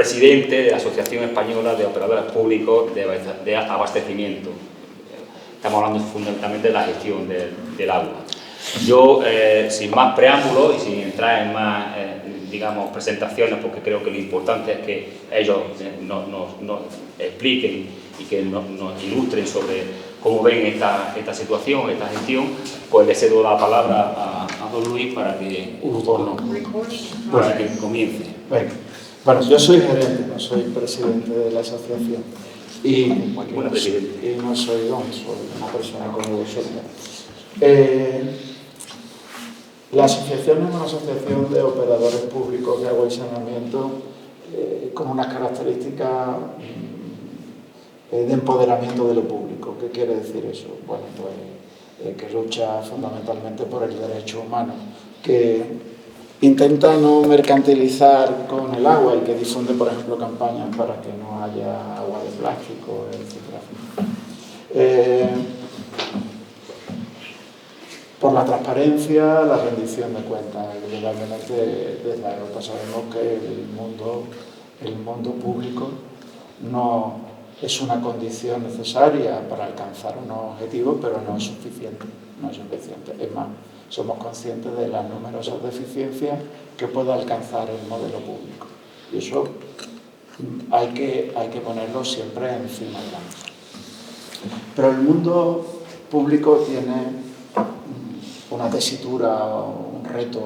presidente de la Asociación Española de Operadores Públicos de Abastecimiento. Estamos hablando fundamentalmente de la gestión del agua. Yo, sin más preámbulos y sin entrar en más, digamos, presentaciones, porque creo que lo importante es que ellos nos expliquen y que nos ilustren sobre cómo ven esta situación, esta gestión, pues le cedo la palabra a don Luis para que comience. Bueno, yo soy gerente, no soy presidente de la asociación. Y no soy don, soy una persona como vosotros. La asociación es una asociación de operadores públicos de agua y saneamiento con unas características de empoderamiento de lo público. ¿Qué quiere decir eso? Bueno, pues que lucha fundamentalmente por el derecho humano, que intenta no mercantilizar con el agua y que difunde, por ejemplo, campañas para que no haya agua de plástico, etc. Por la transparencia, la rendición de cuentas. Indudablemente, desde Europa sabemos que el mundo público no es una condición necesaria para alcanzar unos objetivos, pero no es suficiente. No es suficiente. Es más, somos conscientes de las numerosas deficiencias que puede alcanzar el modelo público. Y eso hay que ponerlo siempre encima de la mesa. Pero el mundo público tiene una tesitura, un reto,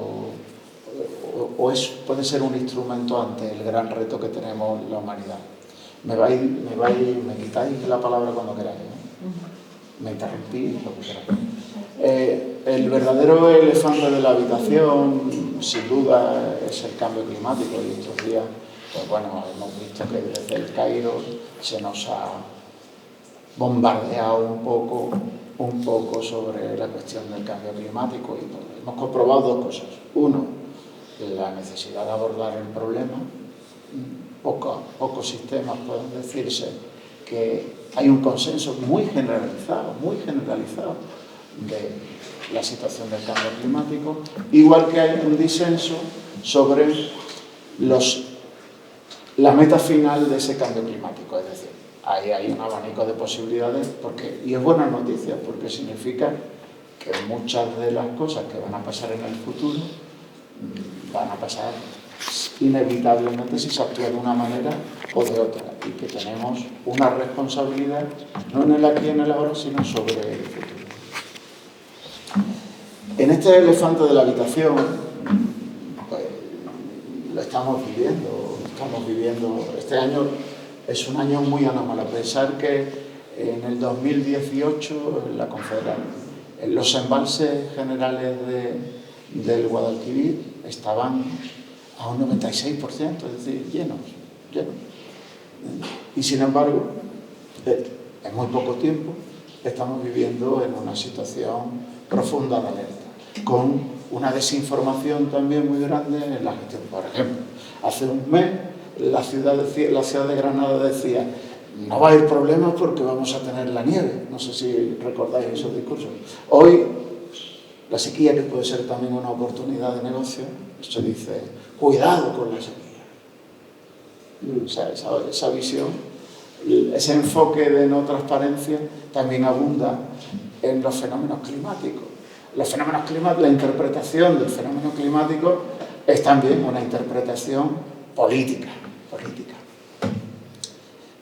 puede ser un instrumento ante el gran reto que tenemos la humanidad. Me quitáis la palabra cuando queráis, ¿no? Me interrumpís, lo que queráis. El verdadero elefante de la habitación, sin duda, es el cambio climático. Y estos días, pues bueno, hemos visto que desde el Cairo se nos ha bombardeado un poco sobre la cuestión del cambio climático. Y pues, hemos comprobado dos cosas. Uno, la necesidad de abordar el problema. Pocos sistemas pueden decirse que hay un consenso muy generalizado de la situación del cambio climático, igual que hay un disenso sobre la meta final de ese cambio climático. Es decir, ahí hay un abanico de posibilidades, y es buena noticia, porque significa que muchas de las cosas que van a pasar en el futuro van a pasar inevitablemente si se actúa de una manera o de otra, y que tenemos una responsabilidad no en el aquí y en el ahora, sino sobre el futuro. En este elefante de la habitación, pues, lo estamos viviendo. Este año es un año muy anómalo. Pensar que en el 2018 los embalses generales del Guadalquivir estaban a un 96%, es decir, llenos. Y sin embargo, en muy poco tiempo, estamos viviendo en una situación profunda de alerta, con una desinformación también muy grande en la gestión. Por ejemplo, hace un mes la ciudad de Granada decía: no va a haber problemas porque vamos a tener la nieve. No sé si recordáis esos discursos. Hoy, la sequía, que puede ser también una oportunidad de negocio, se dice: cuidado con la sequía. O sea, esa visión, ese enfoque de no transparencia también abunda en los fenómenos climáticos. La interpretación del fenómeno climático es también una interpretación política.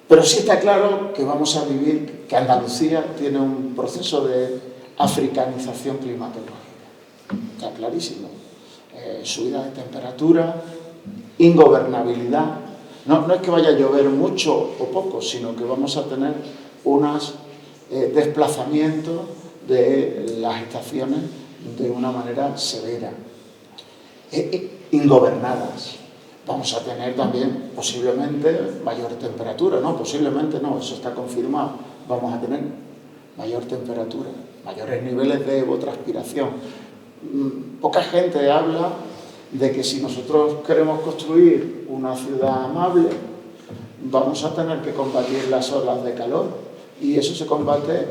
Pero sí está claro que vamos a vivir, que Andalucía tiene un proceso de africanización climatológica. Está clarísimo. Subida de temperatura, ingobernabilidad. No es que vaya a llover mucho o poco, sino que vamos a tener unos desplazamientos de las estaciones de una manera severa, ingobernadas. Vamos a tener también posiblemente mayor temperatura, posiblemente no, eso está confirmado. Vamos a tener mayor temperatura, mayores niveles de evapotranspiración. Poca gente habla de que si nosotros queremos construir una ciudad amable, vamos a tener que combatir las olas de calor, y eso se combate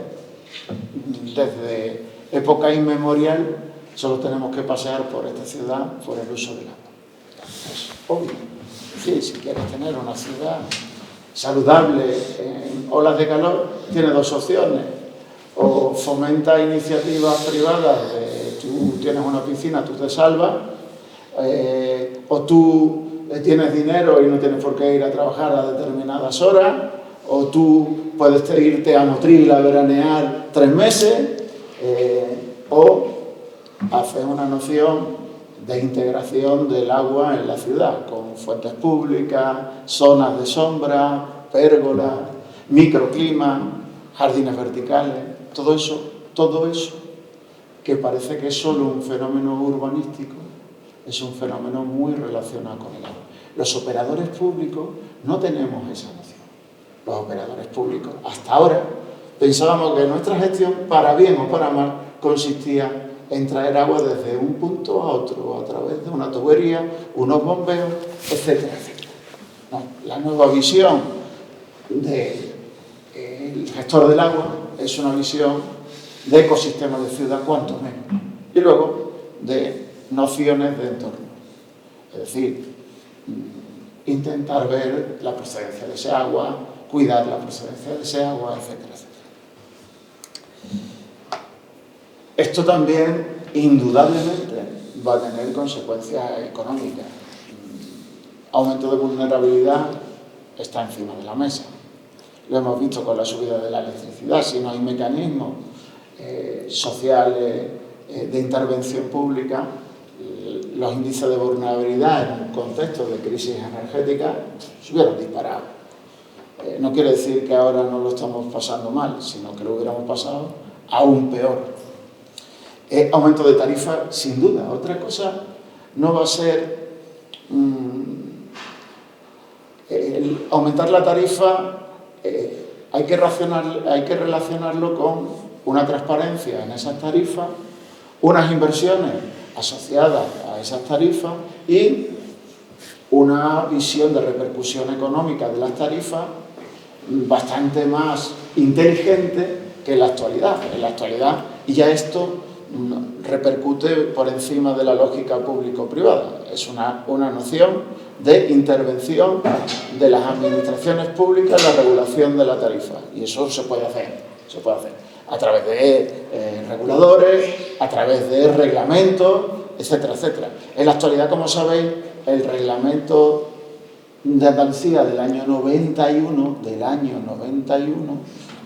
desde época inmemorial. Solo tenemos que pasear por esta ciudad por el uso del agua. Es obvio. Es decir, si quieres tener una ciudad saludable en olas de calor, tiene dos opciones. O fomenta iniciativas privadas de tú tienes una piscina, tú te salvas, o tú tienes dinero y no tienes por qué ir a trabajar a determinadas horas, o tú puedes irte a Motril a veranear 3 meses, o hacer una noción de integración del agua en la ciudad, con fuentes públicas, zonas de sombra, pérgolas, microclimas, jardines verticales, todo eso que parece que es solo un fenómeno urbanístico, es un fenómeno muy relacionado con el agua. Los operadores públicos no tenemos esa noción. Los operadores públicos, hasta ahora, pensábamos que nuestra gestión, para bien o para mal, consistía en traer agua desde un punto a otro, a través de una tubería, unos bombeos, etcétera, etcétera. No, la nueva visión del gestor del agua es una visión de ecosistema de ciudad, cuanto menos, y luego de nociones de entorno. Es decir, intentar ver la procedencia de ese agua, cuidar la procedencia de ese agua, etcétera, etcétera. Esto también, indudablemente, va a tener consecuencias económicas. Aumento de vulnerabilidad está encima de la mesa. Lo hemos visto con la subida de la electricidad. Si no hay mecanismos sociales de intervención pública, los índices de vulnerabilidad en un contexto de crisis energética se hubieran disparado. No quiere decir que ahora no lo estamos pasando mal, sino que lo hubiéramos pasado aún peor. Aumento de tarifa, sin duda. Otra cosa no va a ser aumentar la tarifa. Hay que relacionarlo con una transparencia en esas tarifas, unas inversiones asociadas a esas tarifas y una visión de repercusión económica de las tarifas bastante más inteligente que en la actualidad. En la actualidad, y ya esto repercute por encima de la lógica público-privada. Es una noción de intervención de las administraciones públicas en la regulación de la tarifa. Y eso se puede hacer a través de reguladores, a través de reglamentos, etcétera, etcétera. En la actualidad, como sabéis, el reglamento de Andalucía del año 91,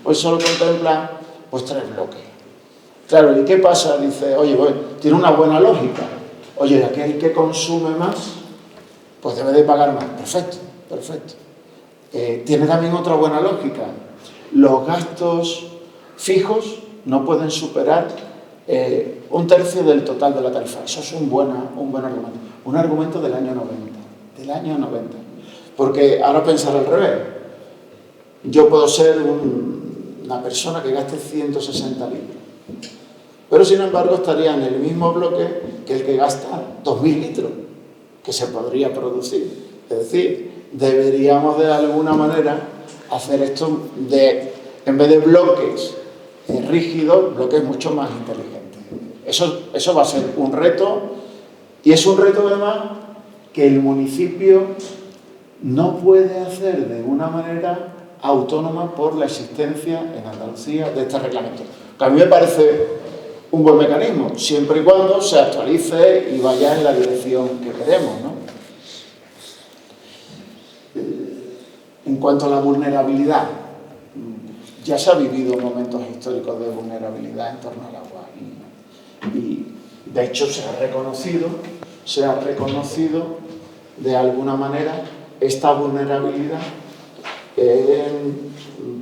pues solo contempla pues 3 bloques. Claro, ¿y qué pasa? Dice, oye, pues, tiene una buena lógica. Oye, aquel que consume más, pues debe de pagar más. Perfecto, perfecto. Tiene también otra buena lógica. Los gastos fijos no pueden superar 1/3 del total de la tarifa. Eso es un buen argumento. Un argumento del año 90. Porque ahora pensar al revés. Yo puedo ser una persona que gaste 160 litros. Pero, sin embargo, estaría en el mismo bloque que el que gasta 2.000 litros, que se podría producir. Es decir, deberíamos de alguna manera hacer esto en vez de bloques rígidos, bloques mucho más inteligentes. Eso va a ser un reto, y es un reto además que el municipio no puede hacer de una manera autónoma por la existencia en Andalucía de este reglamento. Que a mí me parece un buen mecanismo, siempre y cuando se actualice y vaya en la dirección que queremos, ¿no? En cuanto a la vulnerabilidad, ya se ha vivido momentos históricos de vulnerabilidad en torno al agua y de hecho se ha reconocido de alguna manera esta vulnerabilidad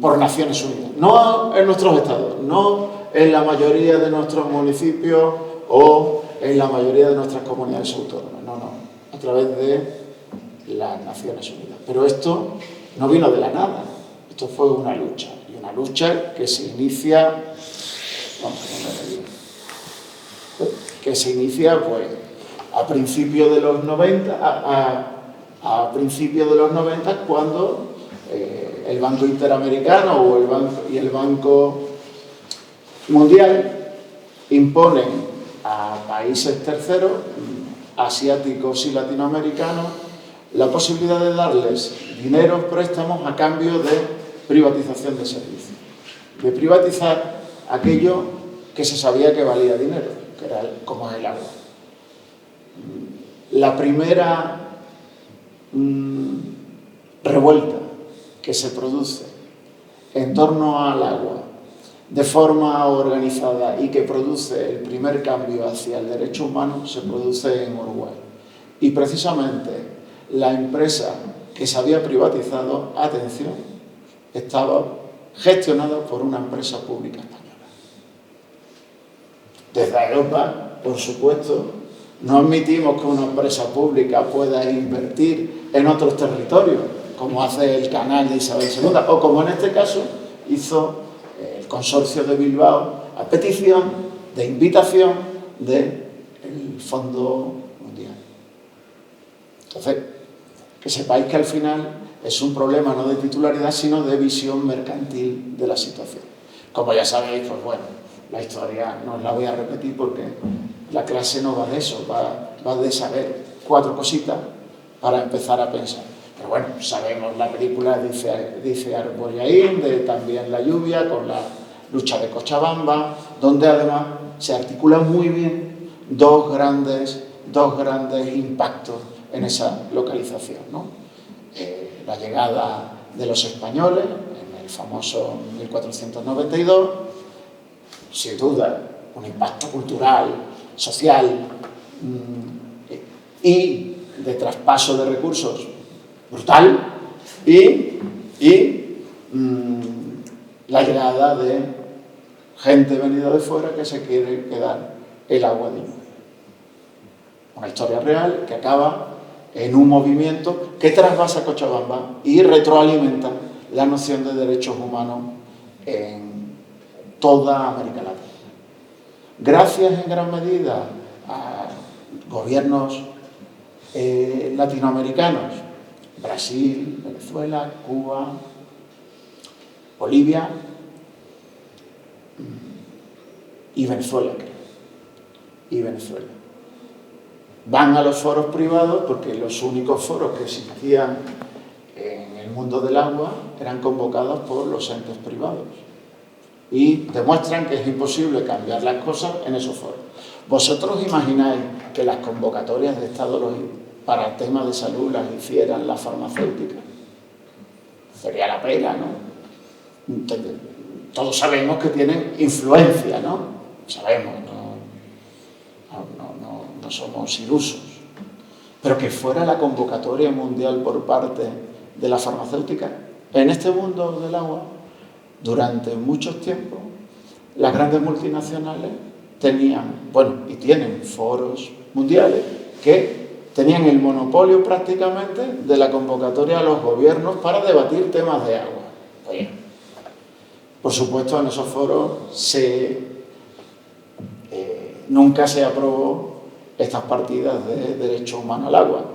por Naciones Unidas, no en nuestros estados, no en la mayoría de nuestros municipios o en la mayoría de nuestras comunidades autónomas, no, a través de las Naciones Unidas. Pero esto no vino de la nada, esto fue una lucha, y una lucha que se inicia, pues a principios de los 90, a principios de los 90, cuando el Banco Interamericano y el Banco Mundial imponen a países terceros, asiáticos y latinoamericanos, la posibilidad de darles dinero, préstamos a cambio de privatización de servicios, de privatizar aquello que se sabía que valía dinero, que era como el agua. La primera revuelta que se produce en torno al agua de forma organizada y que produce el primer cambio hacia el derecho humano se produce en Uruguay. Y precisamente la empresa que se había privatizado, atención, estaba gestionada por una empresa pública española. Desde Europa, por supuesto, no admitimos que una empresa pública pueda invertir en otros territorios, como hace el canal de Isabel II, o como en este caso hizo el Consorcio de Bilbao a petición de invitación del Fondo Mundial. Entonces, que sepáis que al final es un problema no de titularidad, sino de visión mercantil de la situación. Como ya sabéis, pues bueno, la historia no os la voy a repetir porque la clase no va de eso, va de saber 4 cositas para empezar a pensar. Pero bueno, sabemos la película dice Arboyaín, de También la lluvia, con la lucha de Cochabamba, donde además se articulan muy bien dos grandes impactos en esa localización, ¿no? La llegada de los españoles en el famoso 1492, sin duda un impacto cultural, social y de traspaso de recursos brutal, y la llegada de gente venida de fuera que se quiere quedar el agua de lluvia. Una historia real que acaba en un movimiento que trasvasa Cochabamba y retroalimenta la noción de derechos humanos en toda América Latina. Gracias en gran medida a gobiernos latinoamericanos, Brasil, Venezuela, Cuba, Bolivia y Venezuela, creo. Y Venezuela. Van a los foros privados porque los únicos foros que existían en el mundo del agua eran convocados por los entes privados. Y demuestran que es imposible cambiar las cosas en esos foros. ¿Vosotros imagináis que las convocatorias de Estado para temas de salud las hicieran las farmacéuticas? Sería la pena, ¿no? Todos sabemos que tienen influencia, ¿no? Sabemos, no somos ilusos. Pero que fuera la convocatoria mundial por parte de la farmacéutica, en este mundo del agua, durante muchos tiempos, las grandes multinacionales tenían, bueno, y tienen foros mundiales que tenían el monopolio prácticamente de la convocatoria a los gobiernos para debatir temas de agua. Oye, por supuesto, en esos foros nunca se aprobó estas partidas de derecho humano al agua.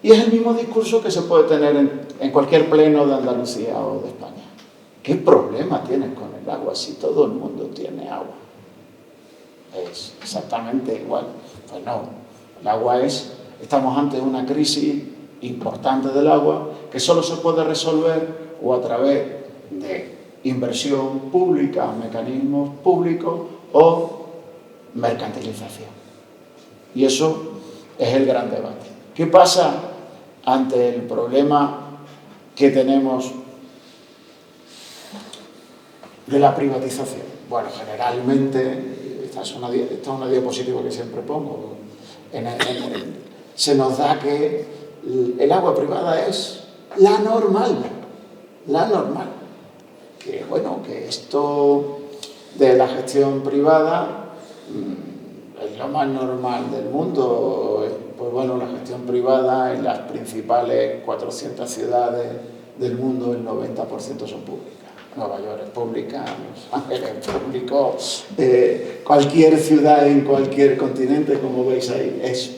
Y es el mismo discurso que se puede tener en cualquier pleno de Andalucía o de España. ¿Qué problema tienes con el agua si todo el mundo tiene agua? Es exactamente igual. Pues no, el agua estamos ante una crisis importante del agua que solo se puede resolver o a través de inversión pública, mecanismos públicos o mercantilización. Y eso es el gran debate. ¿Qué pasa ante el problema que tenemos de la privatización? Bueno, generalmente, esta es una diapositiva que siempre pongo, se nos da que el agua privada es la normal. Que bueno, que esto de la gestión privada es lo más normal del mundo. Pues bueno, la gestión privada en las principales 400 ciudades del mundo, el 90% son públicas. Nueva York es pública, Los Ángeles es público, cualquier ciudad en cualquier continente, como veis ahí, es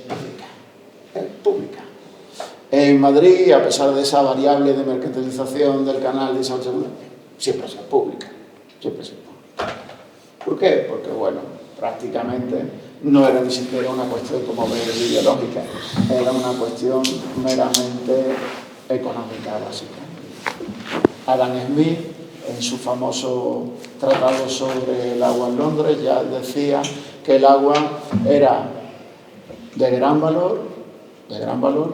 pública. En Madrid, a pesar de esa variable de mercantilización del canal de Isabel II, siempre es pública. ¿Por qué? Porque, bueno, prácticamente no era ni siquiera una cuestión, como veis, ideológica, era una cuestión meramente económica, básicamente. Adam Smith, en su famoso tratado sobre el agua en Londres, ya decía que el agua era de gran valor,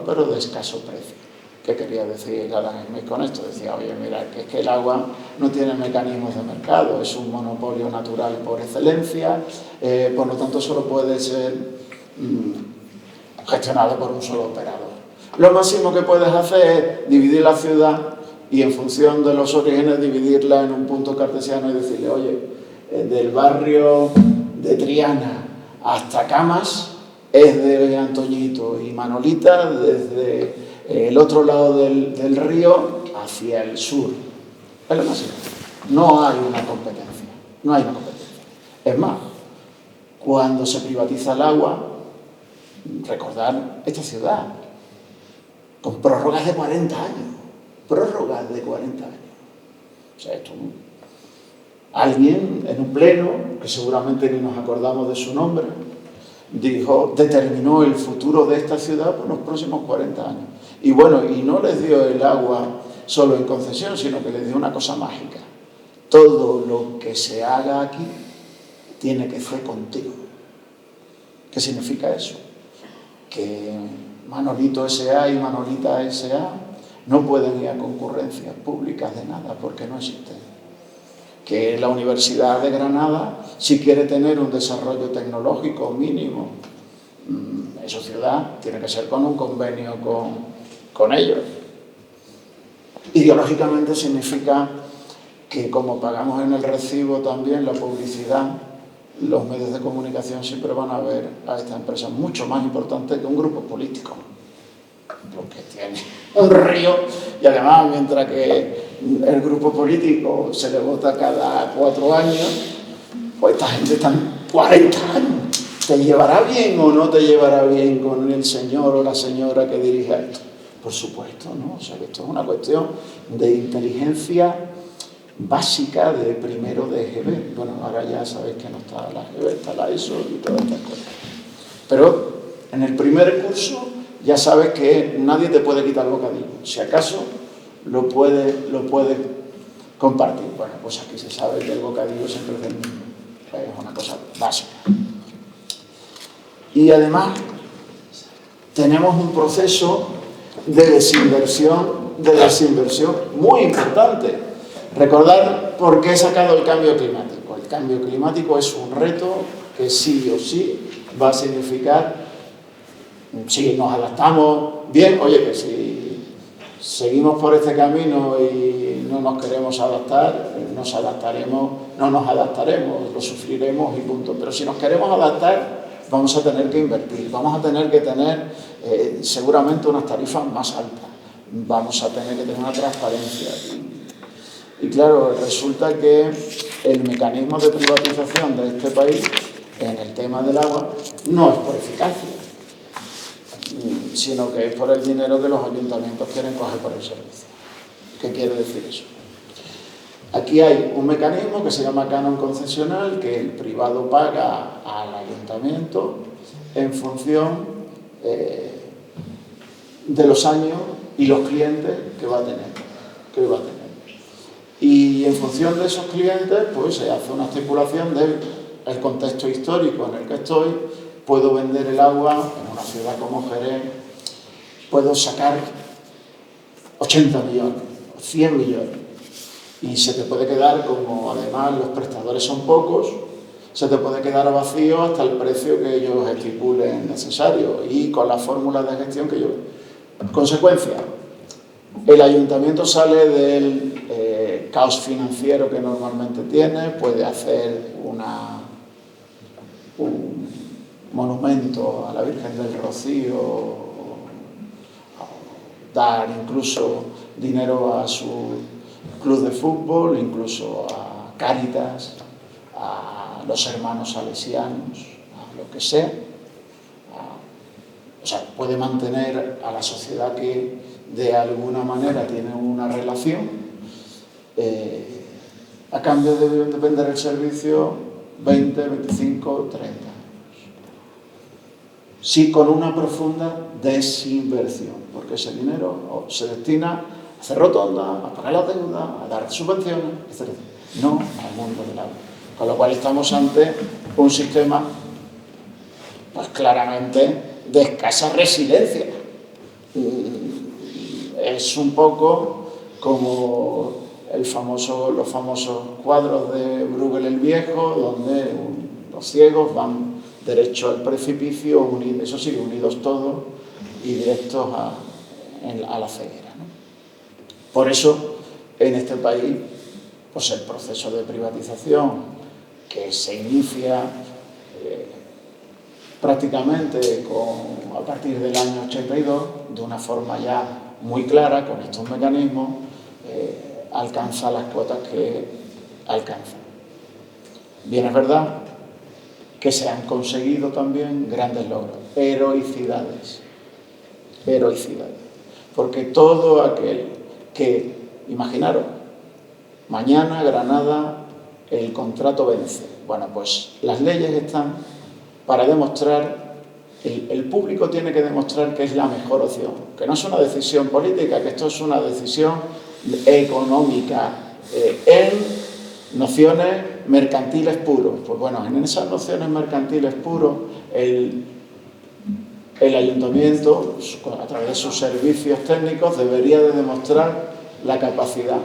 pero de escaso precio. ¿Qué quería decir Adam Smith con esto? Decía, oye, mira, que es que el agua no tiene mecanismos de mercado, es un monopolio natural por excelencia, por lo tanto solo puede ser gestionado por un solo operador. Lo máximo que puedes hacer es dividir la ciudad y en función de los orígenes dividirla en un punto cartesiano y decirle, oye, del barrio de Triana hasta Camas es de Antoñito y Manolita desde el otro lado del río hacia el sur. Es lo máximo. No hay una competencia. No hay una competencia. Es más, cuando se privatiza el agua, recordar esta ciudad, con prórrogas de 40 años. Prórrogas de 40 años. O sea, esto, alguien en un pleno, que seguramente ni nos acordamos de su nombre, determinó el futuro de esta ciudad por los próximos 40 años. Y bueno, y no les dio el agua solo en concesión, sino que les dio una cosa mágica. Todo lo que se haga aquí tiene que ser contigo. ¿Qué significa eso? Que Manolito S.A. y Manolita S.A. no pueden ir a concurrencias públicas de nada porque no existen. Que la Universidad de Granada, si quiere tener un desarrollo tecnológico mínimo en su ciudad, tiene que ser con un convenio con ellos. Ideológicamente significa que como pagamos en el recibo también la publicidad, los medios de comunicación siempre van a ver a esta empresa mucho más importante que un grupo político, porque tiene un río y además mientras que el grupo político se le vota cada 4 años, pues esta gente está 40 años. ¿Te llevará bien o no te llevará bien con el señor o la señora que dirige esto? Por supuesto, ¿no? O sea, que esto es una cuestión de inteligencia básica de primero de EGB. Bueno, ahora ya sabéis que no está la EGB, está la ESO y todas estas cosas. Pero en el primer curso ya sabes que nadie te puede quitar el bocadillo. Si acaso lo puede compartir. Bueno, pues aquí se sabe que el bocadillo siempre es una cosa básica. Y además tenemos un proceso de desinversión muy importante. Recordar por qué he sacado el cambio climático. El cambio climático es un reto que sí o sí va a significar, si nos adaptamos bien, oye, que si seguimos por este camino y no nos queremos adaptar, no nos adaptaremos, lo sufriremos y punto. Pero si nos queremos adaptar, vamos a tener que invertir, vamos a tener que tener seguramente unas tarifas más altas, vamos a tener que tener una transparencia. Y claro, resulta que el mecanismo de privatización de este país en el tema del agua no es por eficacia, sino que es por el dinero que los ayuntamientos quieren coger por el servicio. ¿Qué quiere decir eso? Aquí hay un mecanismo que se llama canon concesional, que el privado paga al ayuntamiento en función de los años y los clientes que va a tener. Y en función de esos clientes, pues se hace una estipulación del contexto histórico en el que estoy. Puedo vender el agua en una ciudad como Jerez, puedo sacar 80 millones, 100 millones. Y se te puede quedar, como además los prestadores son pocos, se te puede quedar vacío hasta el precio que ellos estipulen necesario y con las fórmulas de gestión que yo... Consecuencia, el ayuntamiento sale del caos financiero que normalmente tiene, puede hacer un monumento a la Virgen del Rocío, dar incluso dinero a su club de fútbol, incluso a Cáritas, a los hermanos salesianos, a lo que sea. O sea, puede mantener a la sociedad que de alguna manera tiene una relación a cambio de vender el servicio 20, 25, 30 años. sí con una profunda desinversión, porque ese dinero se destina a hacer rotondas, a pagar la deuda, a dar subvenciones, etc. No al mundo del agua. Con lo cual estamos ante un sistema pues claramente de escasa resiliencia. Es un poco como los famosos cuadros de Bruegel el Viejo, donde los ciegos van derecho al precipicio, eso sí, unidos todos y directos a la ceguera, ¿no? Por eso, en este país, pues el proceso de privatización que se inicia prácticamente a partir del año 82, de una forma ya muy clara, con estos mecanismos, alcanza las cuotas que alcanza. Bien, es verdad que se han conseguido también grandes logros, heroicidades, porque todo aquel que, imaginaros, mañana Granada el contrato vence. Bueno, pues las leyes están para demostrar, el público tiene que demostrar que es la mejor opción, que no es una decisión política, que esto es una decisión económica, en nociones mercantiles puros. Pues bueno, en esas nociones mercantiles puros, el ayuntamiento, a través de sus servicios técnicos, debería de demostrar la capacidad,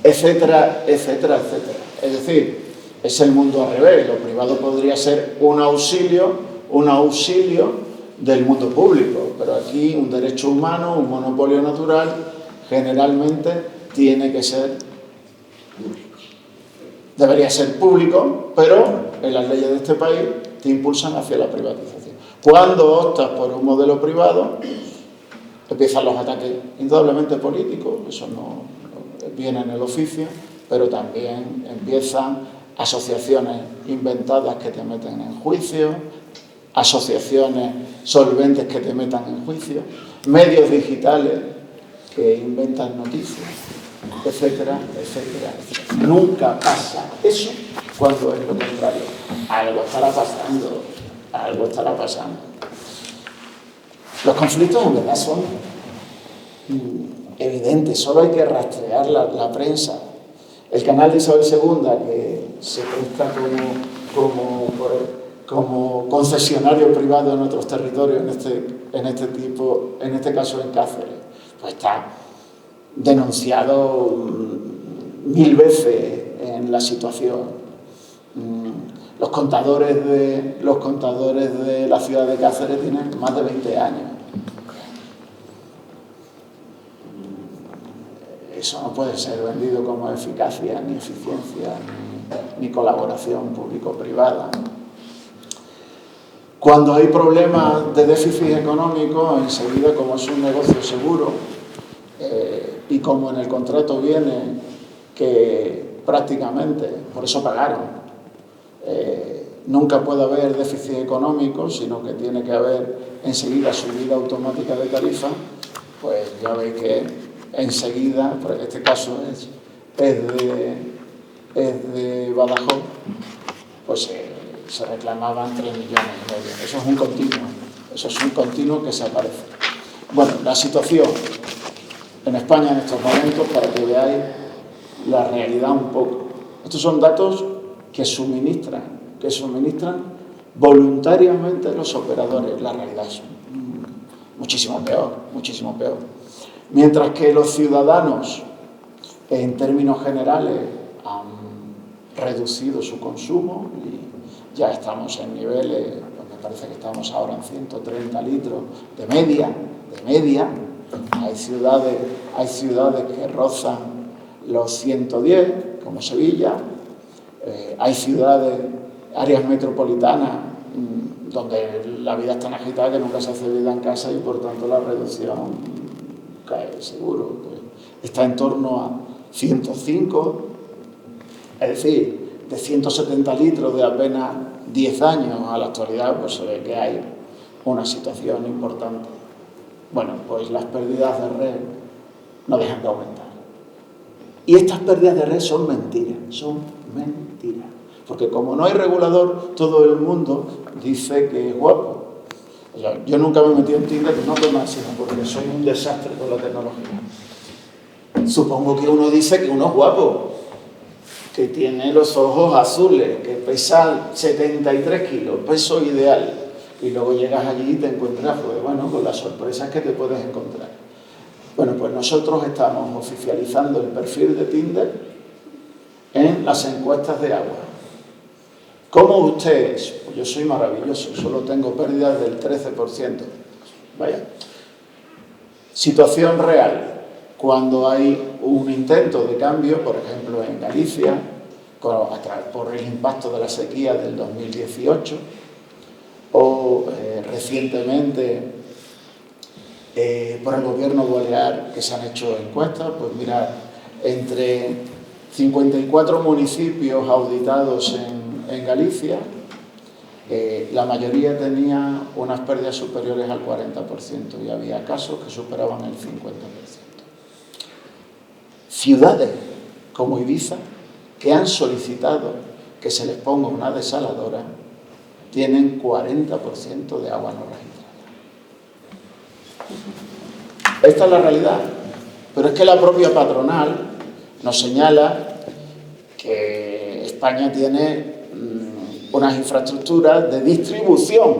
etcétera, etcétera, etcétera. Es decir, es el mundo al revés. Lo privado podría ser un auxilio del mundo público, pero aquí un derecho humano, un monopolio natural, generalmente debería ser público, pero en las leyes de este país te impulsan hacia la privatización. Cuando optas por un modelo privado, empiezan los ataques indudablemente políticos, eso no viene en el oficio, pero también empiezan asociaciones inventadas que te meten en juicio, asociaciones solventes que te metan en juicio, medios digitales que inventan noticias, etcétera, etcétera, etcétera. Nunca pasa eso cuando es lo contrario. Algo estará pasando. Los conflictos en verdad son evidentes, solo hay que rastrear la prensa. El canal de Isabel II, que se presta como concesionario privado en otros territorios, en este caso en Cáceres, pues está denunciado 1000 veces en la situación. Los contadores de la ciudad de Cáceres tienen más de 20 años. Eso no puede ser vendido como eficacia, ni eficiencia, ni colaboración público-privada. Cuando hay problemas de déficit económico, enseguida, como es un negocio seguro, y como en el contrato viene que prácticamente, por eso pagaron, nunca puede haber déficit económico, sino que tiene que haber enseguida subida automática de tarifa, pues ya veis que enseguida, por este caso es de Badajoz, pues se reclamaban 3,5 millones. Eso es un continuo que se aparece. Bueno, la situación en España en estos momentos, para que veáis la realidad un poco. Estos son datos que suministran voluntariamente los operadores. La realidad es muchísimo peor. Mientras que los ciudadanos, en términos generales, han reducido su consumo y ya estamos en niveles, pues me parece que estamos ahora en 130 litros de media. Hay ciudades que rozan los 110, como Sevilla. Hay áreas metropolitanas, donde la vida es tan agitada que nunca se hace vida en casa y por tanto la reducción cae seguro. Está en torno a 105, es decir, de 170 litros de apenas 10 años a la actualidad, pues se ve que hay una situación importante. Bueno, pues las pérdidas de red no dejan de aumentar. Y estas pérdidas de red son mentiras. Porque como no hay regulador, todo el mundo dice que es guapo. O sea, yo nunca me he metido en Tinder, no por más, sino porque soy un desastre con la tecnología. Supongo que uno dice que uno es guapo, que tiene los ojos azules, que pesa 73 kilos, peso ideal. Y luego llegas allí y te encuentras, pues bueno, con las sorpresas que te puedes encontrar. Bueno, pues nosotros estamos oficializando el perfil de Tinder en las encuestas de agua. ¿Cómo usted es? Pues yo soy maravilloso, solo tengo pérdidas del 13%. Vaya. Situación real. Cuando hay un intento de cambio, por ejemplo en Galicia, por el impacto de la sequía del 2018, o recientemente por el gobierno balear, que se han hecho encuestas, pues mirad, entre 54 municipios auditados en Galicia, la mayoría tenía unas pérdidas superiores al 40% y había casos que superaban el 50%. Ciudades como Ibiza, que han solicitado que se les ponga una desaladora, tienen 40% de agua no registrada. Esta es la realidad. Pero es que la propia patronal nos señala que España tiene unas infraestructuras de distribución,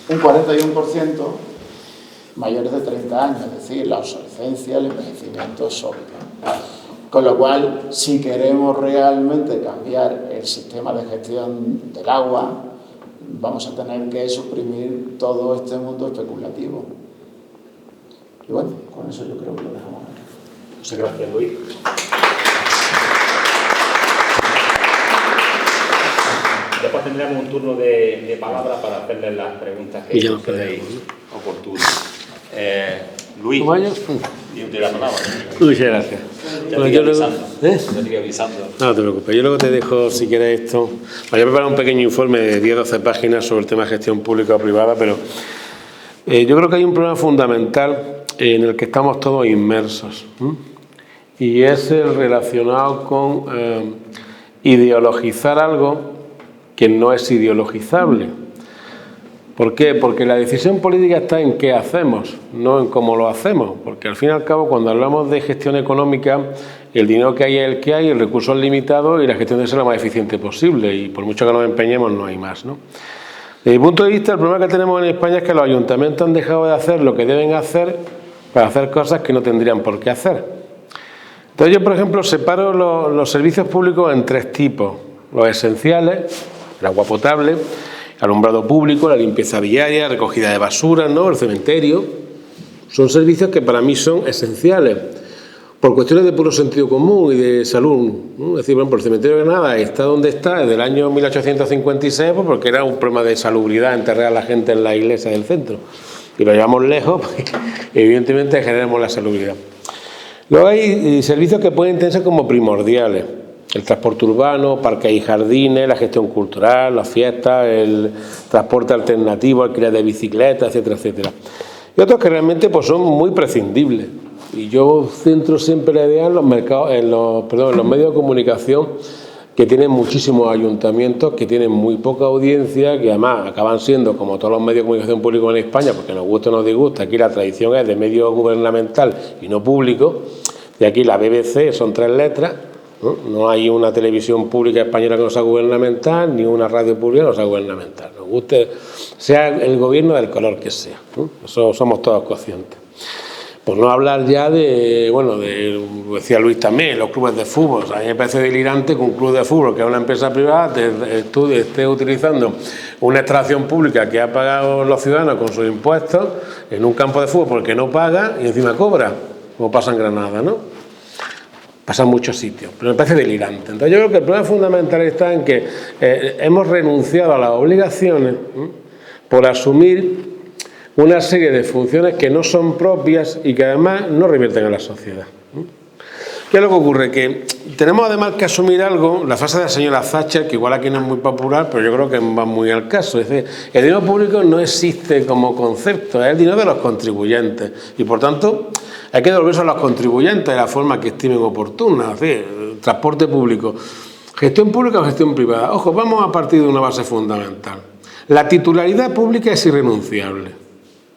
un 41% mayores de 30 años, es decir, la obsolescencia, el envejecimiento es obvio. Con lo cual, si queremos realmente cambiar el sistema de gestión del agua, vamos a tener que suprimir todo este mundo especulativo. Y bueno, con eso yo creo que lo dejamos aquí. Muchas gracias, Luis. Después tendremos un turno de palabra para hacerles las preguntas que consideréis oportunas. Luis, yo te la palabra. Muchas gracias. Te avisando. No te preocupes, yo luego te dejo, si quieres, esto. Voy a preparar un pequeño informe de 10-12 páginas sobre el tema de gestión pública o privada, pero yo creo que hay un problema fundamental en el que estamos todos inmersos, y es el relacionado con ideologizar algo que no es ideologizable. ¿Por qué? Porque la decisión política está en qué hacemos, no en cómo lo hacemos. Porque al fin y al cabo, cuando hablamos de gestión económica, el dinero que hay es el que hay, el recurso es limitado y la gestión debe ser lo más eficiente posible. Y por mucho que nos empeñemos, no hay más, ¿no? Desde mi punto de vista, el problema que tenemos en España es que los ayuntamientos han dejado de hacer lo que deben hacer para hacer cosas que no tendrían por qué hacer. Entonces yo, por ejemplo, separo los servicios públicos en tres tipos. Los esenciales, el agua potable, alumbrado público, la limpieza viaria, recogida de basura, ¿no?, el cementerio. Son servicios que para mí son esenciales, por cuestiones de puro sentido común y de salud, ¿no? Es decir, por ejemplo, el cementerio de Granada está donde está desde el año 1856, pues porque era un problema de salubridad enterrar a la gente en la iglesia del centro. Y lo llevamos lejos, pues, evidentemente generamos la salubridad. Luego hay servicios que pueden tenerse como primordiales. El transporte urbano, parques y jardines, la gestión cultural, las fiestas, el transporte alternativo, alquiler de bicicletas, etcétera, etcétera. Y otros que realmente pues, son muy prescindibles. Y yo centro siempre la idea en los medios de comunicación, que tienen muchísimos ayuntamientos, que tienen muy poca audiencia, que además acaban siendo, como todos los medios de comunicación públicos en España, porque nos gusta o nos disgusta, aquí la tradición es de medio gubernamental y no público. De aquí la BBC son 3 letras. No hay una televisión pública española que no sea gubernamental, ni una radio pública que no sea gubernamental. Nos guste, sea el gobierno del color que sea, ¿no? Eso somos todos conscientes. Por no hablar ya de, bueno, lo decía Luis también, los clubes de fútbol. O sea, a mí me parece delirante que un club de fútbol, que es una empresa privada, esté utilizando una extracción pública que ha pagado los ciudadanos con sus impuestos en un campo de fútbol porque no paga y encima cobra, como pasa en Granada, ¿no? Pasa en muchos sitios, pero me parece delirante. Entonces yo creo que el problema fundamental está en que hemos renunciado a las obligaciones por asumir una serie de funciones que no son propias y que además no revierten a la sociedad. ¿Qué es lo que ocurre? Que tenemos además que asumir algo, la frase de la señora Thatcher, que igual aquí no es muy popular, pero yo creo que va muy al caso. Es decir, el dinero público no existe como concepto, es el dinero de los contribuyentes y por tanto hay que devolverse a los contribuyentes de la forma que estimen oportuna. Es decir, el transporte público ¿Gestión pública o gestión privada? Ojo, vamos a partir de una base fundamental. La titularidad pública es irrenunciable.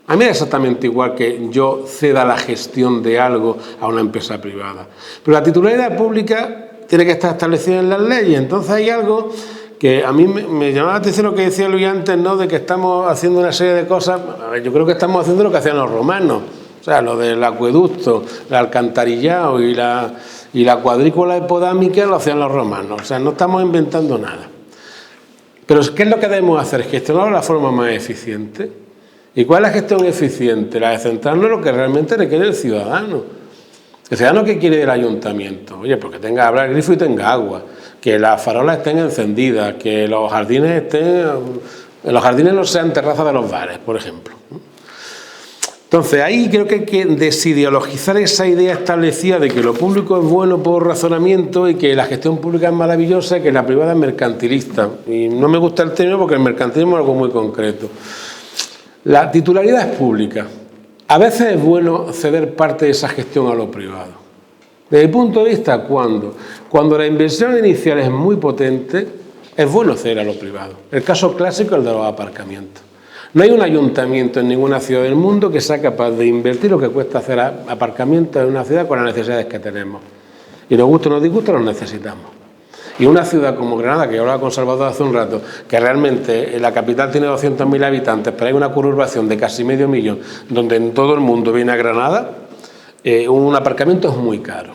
A mí es exactamente igual que yo ceda la gestión de algo a una empresa privada. Pero la titularidad pública tiene que estar establecida en las leyes. Entonces hay algo que a mí me llamaba la atención lo que decía Luis antes, ¿no? De que estamos haciendo una serie de cosas. A ver, yo creo que estamos haciendo lo que hacían los romanos. O sea, lo del acueducto, el alcantarillado y la cuadrícula hipodámica lo hacían los romanos. O sea, no estamos inventando nada. Pero ¿qué es lo que debemos hacer? Gestionarlo de la forma más eficiente. ¿Y cuál es la gestión eficiente? La de centrarnos en lo que realmente requiere el ciudadano. El ciudadano que quiere del ayuntamiento. Oye, pues que tenga abra el grifo y tenga agua. Que las farolas estén encendidas. Que los jardines no sean terrazas de los bares, por ejemplo. Entonces, ahí creo que hay que desideologizar esa idea establecida de que lo público es bueno por razonamiento y que la gestión pública es maravillosa y que la privada es mercantilista. Y no me gusta el término porque el mercantilismo es algo muy concreto. La titularidad es pública. A veces es bueno ceder parte de esa gestión a lo privado. Desde mi punto de vista, cuando la inversión inicial es muy potente, es bueno ceder a lo privado. El caso clásico es el de los aparcamientos. No hay un ayuntamiento en ninguna ciudad del mundo que sea capaz de invertir lo que cuesta hacer aparcamientos en una ciudad con las necesidades que tenemos. Y nos gusta o nos disgusta, los necesitamos. Y una ciudad como Granada, que yo hablaba con Salvador hace un rato, que realmente la capital tiene 200.000 habitantes, pero hay una conurbación de casi 500.000, donde en todo el mundo viene a Granada, un aparcamiento es muy caro.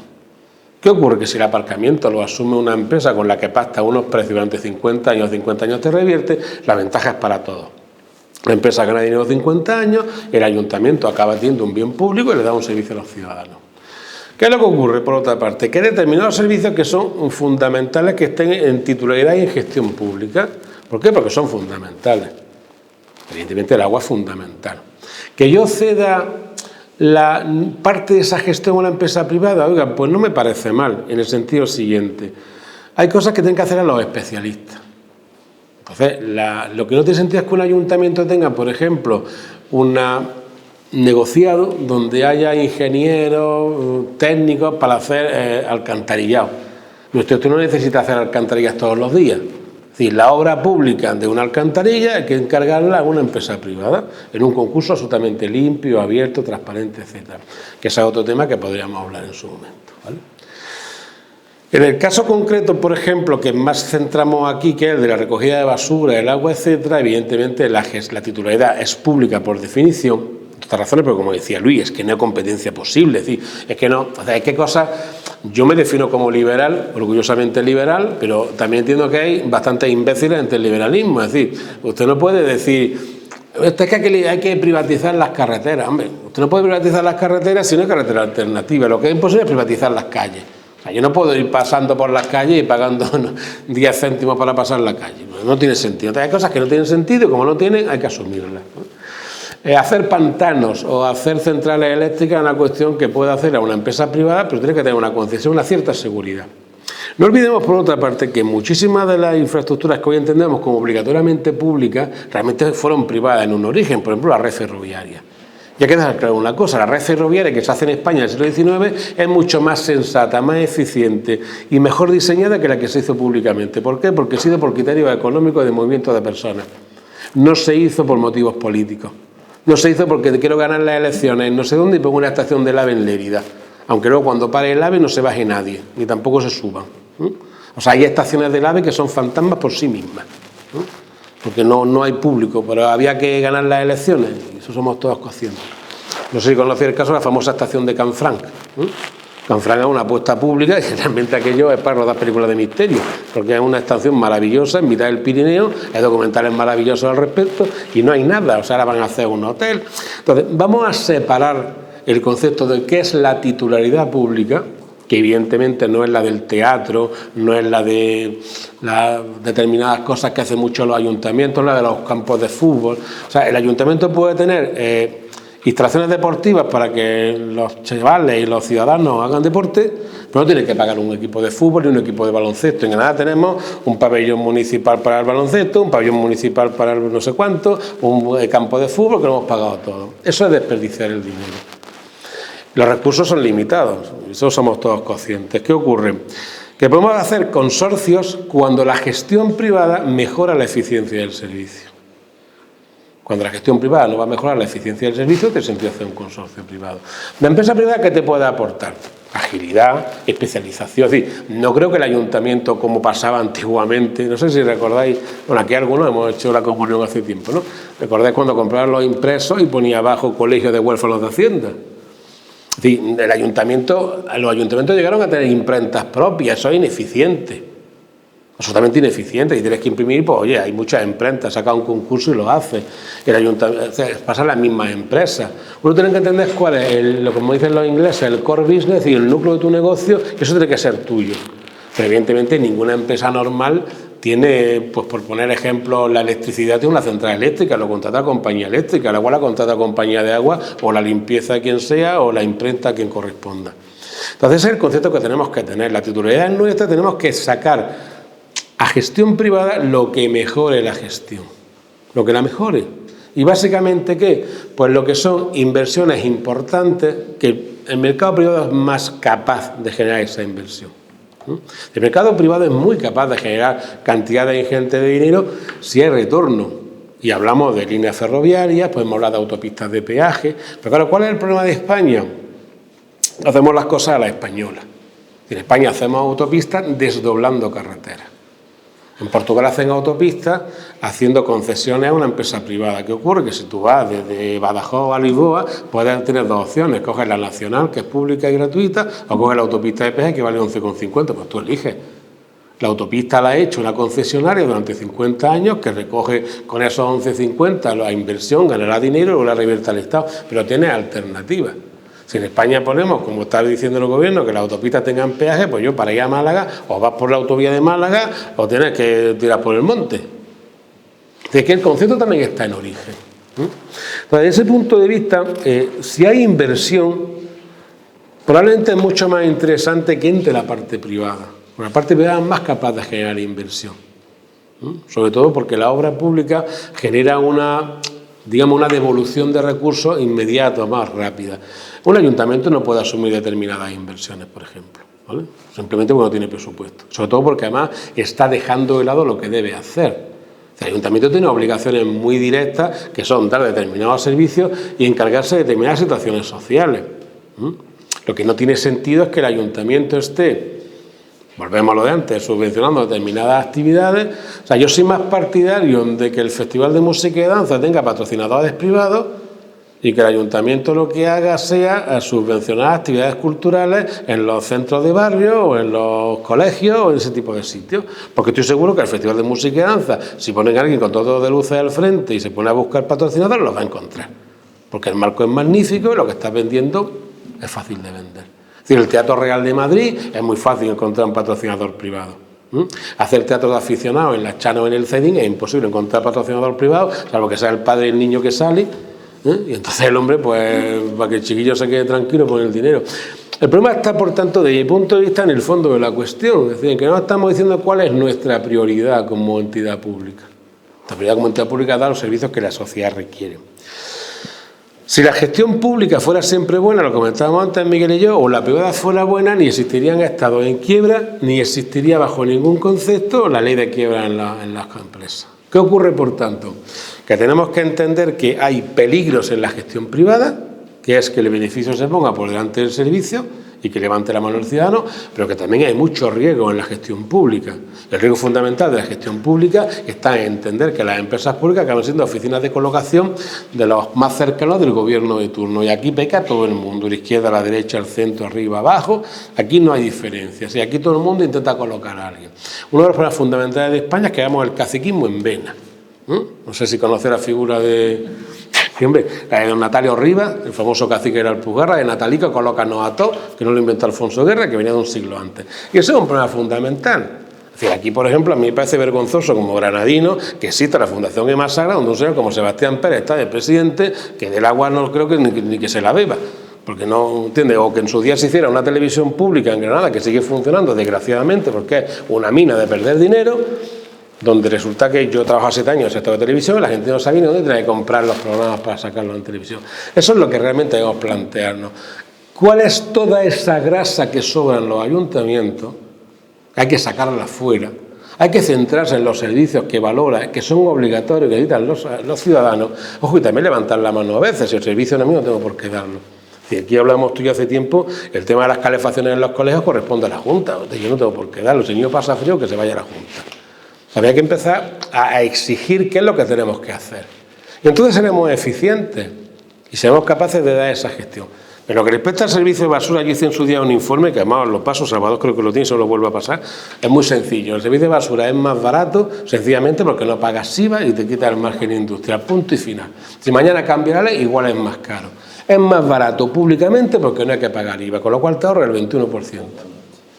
¿Qué ocurre? Que si el aparcamiento lo asume una empresa con la que pacta unos precios durante 50 años te revierte, la ventaja es para todos. La empresa gana dinero 50 años, el ayuntamiento acaba teniendo un bien público y le da un servicio a los ciudadanos. ¿Qué es lo que ocurre, por otra parte? Que hay determinados servicios que son fundamentales que estén en titularidad y en gestión pública. ¿Por qué? Porque son fundamentales. Evidentemente el agua es fundamental. Que yo ceda la parte de esa gestión a una empresa privada, oiga, pues no me parece mal, en el sentido siguiente. Hay cosas que tienen que hacer a los especialistas. Entonces, lo que no tiene sentido es que un ayuntamiento tenga, por ejemplo, una negociado donde haya ingenieros técnicos para hacer alcantarillado. Usted no necesita hacer alcantarillas todos los días. Es decir, la obra pública de una alcantarilla hay que encargarla a una empresa privada en un concurso absolutamente limpio, abierto, transparente, etcétera. Que ese es otro tema que podríamos hablar en su momento, ¿vale? En el caso concreto, por ejemplo, que más centramos aquí, que es el de la recogida de basura, el agua, etcétera, evidentemente la titularidad es pública por definición. Estas razones, pero como decía Luis, es que no hay competencia posible, es decir, es que no, o sea, es que cosas, yo me defino como liberal, orgullosamente liberal, pero también entiendo que hay bastantes imbéciles entre el liberalismo, es decir, usted no puede decir, es que hay que privatizar las carreteras, hombre, usted no puede privatizar las carreteras si no hay carretera alternativa, lo que es imposible es privatizar las calles. O sea, yo no puedo ir pasando por las calles y pagando 10 céntimos para pasar la calle, no tiene sentido. Hay cosas que no tienen sentido y como no tienen hay que asumirlas, ¿no? Hacer pantanos o hacer centrales eléctricas es una cuestión que puede hacer a una empresa privada, pero tiene que tener una concesión, una cierta seguridad. No olvidemos, por otra parte, que muchísimas de las infraestructuras que hoy entendemos como obligatoriamente públicas realmente fueron privadas en un origen, por ejemplo, la red ferroviaria. Y hay que dejar claro una cosa, la red ferroviaria que se hace en España en el siglo XIX es mucho más sensata, más eficiente y mejor diseñada que la que se hizo públicamente. ¿Por qué? Porque se hizo por criterios económicos de movimiento de personas. No se hizo por motivos políticos. No se hizo porque quiero ganar las elecciones, no sé dónde, y pongo una estación del AVE en Lérida. Aunque luego cuando pare el AVE no se baje nadie, ni tampoco se suban. O sea, hay estaciones del AVE que son fantasmas por sí mismas, porque no hay público, pero había que ganar las elecciones, y eso somos todos conscientes. No sé si conocéis el caso de la famosa estación de Canfranc. Canfranc es una apuesta pública y realmente aquello es para rodar películas de misterio, porque es una estación maravillosa en mitad del Pirineo, hay documentales maravillosos al respecto y no hay nada, o sea, ahora van a hacer un hotel. Entonces, vamos a separar el concepto de qué es la titularidad pública, que evidentemente no es la del teatro, no es la de las determinadas cosas que hacen mucho los ayuntamientos, la de los campos de fútbol. O sea, el ayuntamiento puede tener instalaciones deportivas para que los chavales y los ciudadanos hagan deporte, pero no tienen que pagar un equipo de fútbol ni un equipo de baloncesto. En Granada tenemos un pabellón municipal para el baloncesto, un pabellón municipal para el no sé cuánto, un campo de fútbol que lo hemos pagado todo. Eso es desperdiciar el dinero. Los recursos son limitados, eso somos todos conscientes. ¿Qué ocurre? Que podemos hacer consorcios cuando la gestión privada mejora la eficiencia del servicio. Cuando la gestión privada no va a mejorar la eficiencia del servicio, tiene sentido hacer un consorcio privado. La empresa privada, ¿qué te puede aportar? Agilidad, especialización. Es decir, no creo que el ayuntamiento, como pasaba antiguamente, no sé si recordáis, bueno, aquí algunos hemos hecho la comunión hace tiempo, ¿no? ¿Recordáis cuando compraban los impresos y ponía abajo Colegio de Huérfanos de Hacienda? Es decir, los ayuntamientos llegaron a tener imprentas propias, eso es ineficiente, absolutamente ineficiente, y tienes que imprimir, pues oye, hay muchas imprentas, saca un concurso y lo hace, el ayuntamiento, o sea, pasan las mismas empresas. Uno tiene que entender cuál es, lo como dicen los ingleses, el core business y el núcleo de tu negocio, que eso tiene que ser tuyo. Pero evidentemente ninguna empresa normal tiene, pues por poner ejemplo, la electricidad tiene una central eléctrica, lo contrata a compañía eléctrica, el agua la contrata a compañía de agua, o la limpieza a quien sea, o la imprenta a quien corresponda. Entonces ese es el concepto que tenemos que tener. La titularidad es nuestra, tenemos que sacar a gestión privada lo que mejore la gestión, lo que la mejore. Y básicamente, ¿qué? Pues lo que son inversiones importantes, que el mercado privado es más capaz de generar esa inversión. El mercado privado es muy capaz de generar cantidades ingentes de dinero si hay retorno. Y hablamos de líneas ferroviarias, podemos hablar de autopistas de peaje. Pero claro, ¿cuál es el problema de España? Hacemos las cosas a la española. En España hacemos autopistas desdoblando carreteras. En Portugal hacen autopistas haciendo concesiones a una empresa privada. ¿Qué ocurre? Que si tú vas desde Badajoz a Lisboa, puedes tener dos opciones. Coges la nacional, que es pública y gratuita, o coges la autopista de peaje, que vale 11,50. Pues tú eliges. La autopista la ha hecho una concesionaria durante 50 años, que recoge con esos 11,50 la inversión, ganará dinero y luego la revierte al Estado. Pero tiene alternativas. Si en España ponemos, como está diciendo el gobierno, que las autopistas tengan peaje, pues yo para ir a Málaga, o vas por la autovía de Málaga, o tienes que tirar por el monte. Es que el concepto también está en origen. Entonces, desde ese punto de vista, si hay inversión, probablemente es mucho más interesante que entre la parte privada. La parte privada es más capaz de generar inversión. Sobre todo porque la obra pública genera una devolución de recursos inmediata, más rápida. Un ayuntamiento no puede asumir determinadas inversiones, por ejemplo, ¿vale? Simplemente porque no tiene presupuesto. Sobre todo porque además está dejando de lado lo que debe hacer. El ayuntamiento tiene obligaciones muy directas, que son dar determinados servicios y encargarse de determinadas situaciones sociales. Lo que no tiene sentido es que el ayuntamiento esté, volvemos a lo de antes, subvencionando determinadas actividades. O sea, yo soy más partidario de que el Festival de Música y Danza tenga patrocinadores privados y que el ayuntamiento lo que haga sea subvencionar actividades culturales en los centros de barrio o en los colegios o en ese tipo de sitios. Porque estoy seguro que el Festival de Música y Danza, si ponen a alguien con todo de luces al frente y se pone a buscar patrocinadores, los va a encontrar. Porque el marco es magnífico y lo que está vendiendo es fácil de vender. Es decir, el Teatro Real de Madrid es muy fácil encontrar un patrocinador privado. Hacer teatro de aficionados en la Chana o en el Cedín es imposible encontrar patrocinador privado, salvo que sea el padre y el niño que sale. Y entonces el hombre, pues, para que el chiquillo se quede tranquilo, pone el dinero. El problema está, por tanto, desde mi punto de vista, en el fondo de la cuestión. Es decir, que no estamos diciendo cuál es nuestra prioridad como entidad pública. Nuestra prioridad como entidad pública es dar los servicios que la sociedad requiere. Si la gestión pública fuera siempre buena, lo comentábamos antes Miguel y yo, o la privada fuera buena, ni existirían estados en quiebra, ni existiría bajo ningún concepto la ley de quiebra en las empresas. ¿Qué ocurre, por tanto? Que tenemos que entender que hay peligros en la gestión privada, que es que el beneficio se ponga por delante del servicio y que levante la mano el ciudadano, pero que también hay mucho riesgo en la gestión pública. El riesgo fundamental de la gestión pública está en entender que las empresas públicas acaban siendo oficinas de colocación de los más cercanos del gobierno de turno. Y aquí peca todo el mundo, la izquierda, la derecha, el centro, arriba, abajo. Aquí no hay diferencias. Y aquí todo el mundo intenta colocar a alguien. Uno de los problemas fundamentales de España es que hagamos el caciquismo en vena. No sé si conoce la figura de... Hombre, la de don Natalio Rivas, el famoso cacique era el Pugarra, de Natalico, colócanos a todos, que no lo inventó Alfonso Guerra, que venía de un siglo antes. Y eso es un problema fundamental. Es decir, aquí, por ejemplo, a mí me parece vergonzoso como granadino que exista la Fundación Ema Sagra, donde un señor como Sebastián Pérez está de presidente, que del agua no creo que ni que se la beba. Porque no, ¿entiende? O que en su día se hiciera una televisión pública en Granada, que sigue funcionando desgraciadamente, porque es una mina de perder dinero, donde resulta que yo trabajo 7 años en el sector de televisión y la gente no sabía ni dónde tenía que comprar los programas para sacarlos en televisión. Eso es lo que realmente debemos plantearnos. ¿Cuál es toda esa grasa que sobra en los ayuntamientos hay que sacarlas fuera. Hay que centrarse en los servicios que valora, que son obligatorios, que necesitan los ciudadanos. Ojo, y también levantar la mano a veces, si el servicio no es mío no tengo por qué darlo. Si aquí hablamos tú y yo hace tiempo, el tema de las calefacciones en los colegios corresponde a la Junta. Yo no tengo por qué darlo, si el niño pasa frío, que se vaya a la Junta. Habría que empezar a exigir qué es lo que tenemos que hacer. Y entonces seremos eficientes y seremos capaces de dar esa gestión. En lo que respecta al servicio de basura, yo hice en su día un informe, que además lo paso, Salvador creo que lo tiene, se lo vuelvo a pasar. Es muy sencillo, el servicio de basura es más barato, sencillamente porque no pagas IVA y te quita el margen industrial, punto y final. Si mañana cambia la ley, igual es más caro. Es más barato públicamente porque no hay que pagar IVA, con lo cual te ahorra el 21%.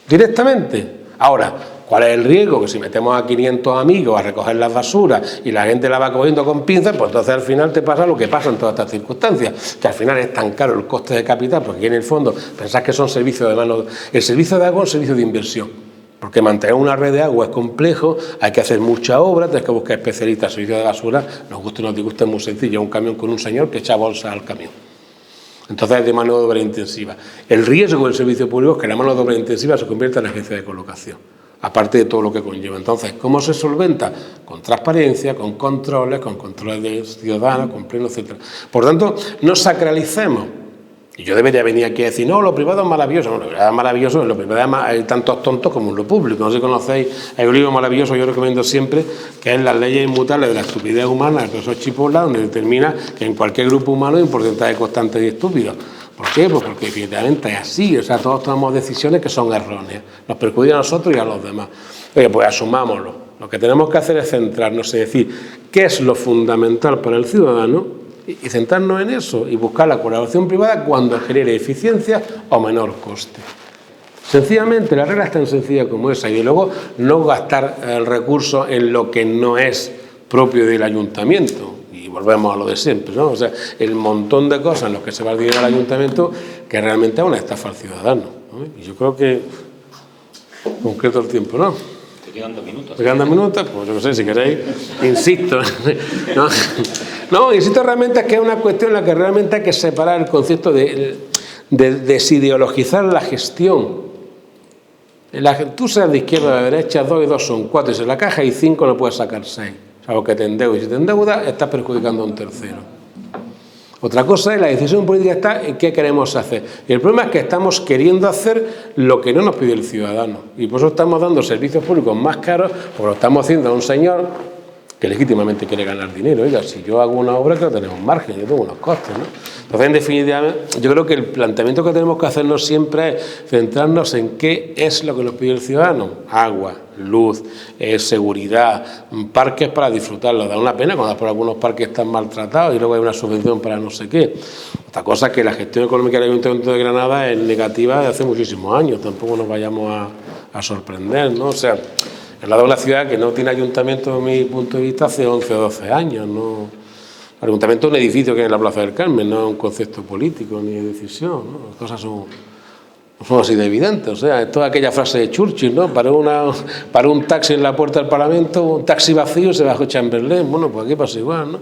Directamente. Ahora, ¿cuál es el riesgo? Que si metemos a 500 amigos a recoger las basuras y la gente la va cogiendo con pinzas, pues entonces al final te pasa lo que pasa en todas estas circunstancias, que al final es tan caro el coste de capital, porque en el fondo pensás que son servicios de mano. El servicio de agua es un servicio de inversión, porque mantener una red de agua es complejo, hay que hacer mucha obra, tienes que buscar especialistas. El servicio de basura, nos guste o nos disguste, es muy sencillo, un camión con un señor que echa bolsas al camión. Entonces es de mano de obra intensiva. El riesgo del servicio público es que la mano de obra intensiva se convierta en agencia de colocación, aparte de todo lo que conlleva. Entonces, ¿cómo se solventa? Con transparencia, con controles de ciudadanos, con pleno, etcétera. Por tanto, no sacralicemos. Y yo debería venir aquí a decir, no, lo privado es maravilloso. Bueno, lo privado es maravilloso, en lo privado hay tantos tontos como en lo público. No sé si conocéis, hay un libro maravilloso, yo recomiendo siempre, que es Las leyes inmutables de la estupidez humana, del profesor Chipola, donde determina que en cualquier grupo humano hay un porcentaje constante de estúpidos. ¿Por qué? Pues porque evidentemente es así, o sea, todos tomamos decisiones que son erróneas, nos perjudican a nosotros y a los demás. Oye, pues asumámoslo. Lo que tenemos que hacer es centrarnos en decir qué es lo fundamental para el ciudadano y centrarnos en eso y buscar la colaboración privada cuando genere eficiencia o menor coste. Sencillamente, la regla es tan sencilla como esa, y de luego no gastar el recurso en lo que no es propio del ayuntamiento. Y volvemos a lo de siempre, ¿no? O sea, el montón de cosas en las que se va el dinero al ayuntamiento que realmente es una estafa al ciudadano, ¿no? Y yo creo que concreto el tiempo, ¿no? Te quedan 2 minutos. ¿Te quedan 2 minutos? Pues yo no sé, si queréis, insisto. No, insisto realmente es que es una cuestión en la que realmente hay que separar el concepto de desideologizar la gestión. Tú seas de izquierda o de derecha, 2 y 2 son 4, y si en la caja hay 5 no puedes sacar 6. Salvo que te endeudes. Si te endeudas, estás perjudicando a un tercero. Otra cosa es la decisión política está en qué queremos hacer. Y el problema es que estamos queriendo hacer lo que no nos pide el ciudadano. Y por eso estamos dando servicios públicos más caros, porque lo estamos haciendo a un señor que legítimamente quiere ganar dinero. Oiga, si yo hago una obra, claro, tenemos margen, yo tengo unos costes, ¿no? Entonces, en definitiva, yo creo que el planteamiento que tenemos que hacernos siempre es centrarnos en qué es lo que nos pide el ciudadano. Agua, luz, seguridad, parques para disfrutarlos. Da una pena cuando por algunos parques están maltratados y luego hay una subvención para no sé qué. Otra cosa es que la gestión económica del Ayuntamiento de Granada es negativa de hace muchísimos años. Tampoco nos vayamos a sorprender, ¿no? O sea, al lado de una ciudad que no tiene ayuntamiento, desde mi punto de vista, hace 11 o 12 años, ¿no? El ayuntamiento es un edificio que hay en la Plaza del Carmen, no es un concepto político ni de decisión, ¿no? Las cosas son así de evidentes. O sea, es toda aquella frase de Churchill, ¿no? Para un taxi en la puerta del Parlamento, un taxi vacío, se bajó Chamberlain. Bueno, pues aquí pasa igual, ¿no?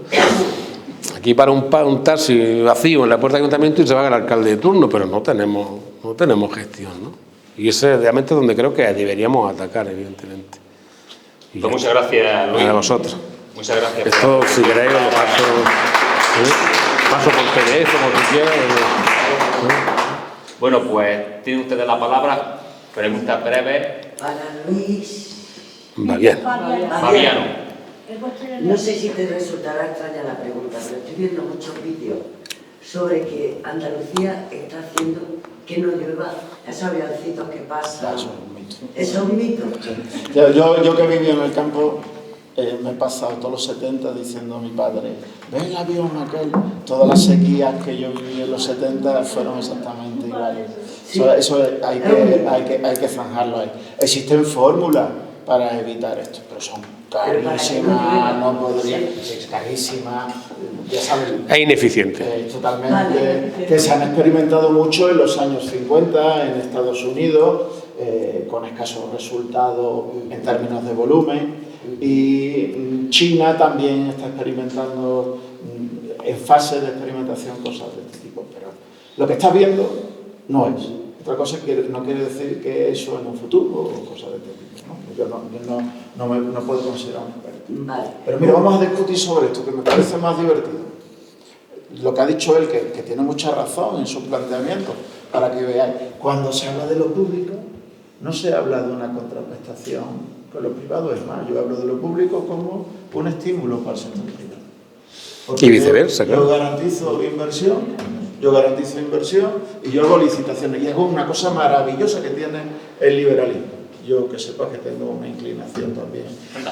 Aquí para un taxi vacío en la puerta del ayuntamiento y se va el alcalde de turno, pero no tenemos gestión, ¿no? Y ese es realmente donde creo que deberíamos atacar, evidentemente. Pues muchas gracias, Luis. A vosotros. Muchas gracias. Esto, si queréis, lo paso por PDF, como tú quieras. Bueno, pues tienen ustedes la palabra. Preguntas breves. Para Luis. Va bien. Fabiano. No sé si te resultará extraña la pregunta, pero estoy viendo muchos vídeos sobre que Andalucía está haciendo que no llueva, esos avioncitos que pasan. Eso es un mito. Yo que viví en el campo, me he pasado todos los 70 diciendo a mi padre, ¿ves el avión aquel? Todas las sequías que yo viví en los 70 fueron exactamente iguales. Sí. Eso hay que zanjarlo ahí. Existen fórmulas para evitar esto, pero son carísimas, no podrían, es carísima, ya saben. Es ineficiente. Totalmente, que se han experimentado mucho en los años 50 en Estados Unidos, con escasos resultados en términos de volumen, y China también está experimentando en fase de experimentación cosas de este tipo, pero lo que estás viendo no es. Otra cosa no quiere decir que eso en un futuro o cosas de este tipo, ¿no? Yo no puedo considerar un experto. Vale. Pero mira, vamos a discutir sobre esto, que me parece más divertido. Lo que ha dicho él, que tiene mucha razón en su planteamiento, para que veáis, cuando se habla de lo público, no se habla de una contraprestación con lo privado, es más, yo hablo de lo público como un estímulo para el sector privado. Porque y viceversa, yo garantizo inversión y yo hago licitaciones, y hago una cosa maravillosa que tiene el liberalismo. Yo que sepa que tengo una inclinación también.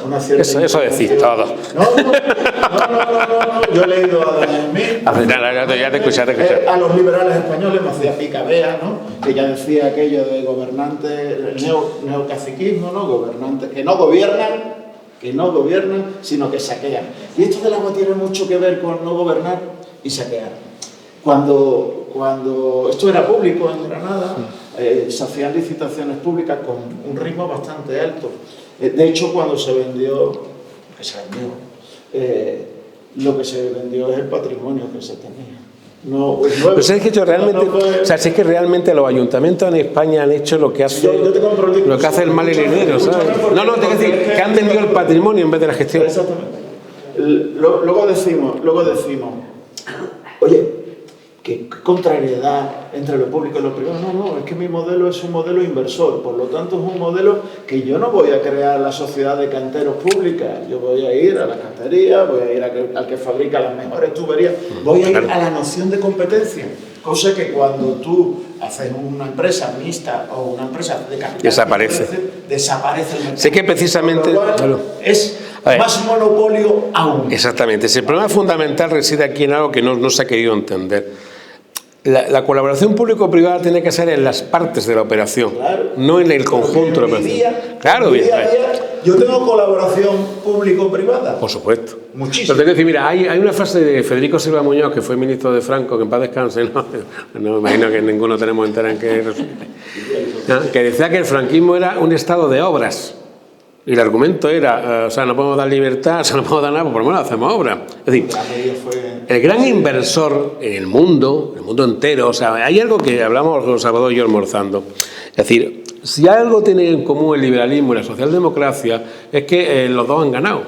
Una cierta eso decís todo. No, yo he leído a Adam Smith. Ya te escuché. A los liberales españoles me hacía picabea, ¿no? Que ya decía aquello de gobernantes, el neocaciquismo, ¿no? Gobernantes que no gobiernan, sino que saquean. Y esto del agua tiene mucho que ver con no gobernar y saquear. Cuando esto era público en Granada, se hacían licitaciones públicas con un ritmo bastante alto. De hecho, cuando se vendió, lo que se vendió es el patrimonio que se tenía. Pero es que es que realmente los ayuntamientos en España han hecho lo que hace el mal heredero, ¿sabes? Tengo que decir que han vendido el patrimonio en vez de la gestión. Exactamente. Luego decimos, oye, qué contrariedad entre lo público y lo privado. No, es que mi modelo es un modelo inversor, por lo tanto es un modelo que yo no voy a crear la sociedad de canteros públicas, yo voy a ir a la cantería, voy a ir al que fabrica las mejores tuberías, voy a ir a la noción de competencia, cosa que cuando tú haces una empresa mixta o una empresa de capital desaparece el mercado. Sé que precisamente es más monopolio aún. Exactamente. El problema fundamental reside aquí en algo que no se ha querido entender. La colaboración público-privada tiene que ser en las partes de la operación, no en el conjunto de la operación. Yo tengo colaboración público-privada. Por supuesto. Muchísimo. Pero tengo que decir, mira, hay una frase de Federico Silva Muñoz, que fue ministro de Franco, que en paz descanse, no me imagino que ninguno tenemos entera en qué resulta, que decía que el franquismo era un estado de obras. Y el argumento era, no podemos dar libertad, no podemos dar nada, pues por lo menos hacemos obra. Es decir, el gran inversor en el mundo entero, hay algo que hablamos con Salvador y yo almorzando. Es decir, si algo tiene en común el liberalismo y la socialdemocracia, es que los dos han ganado.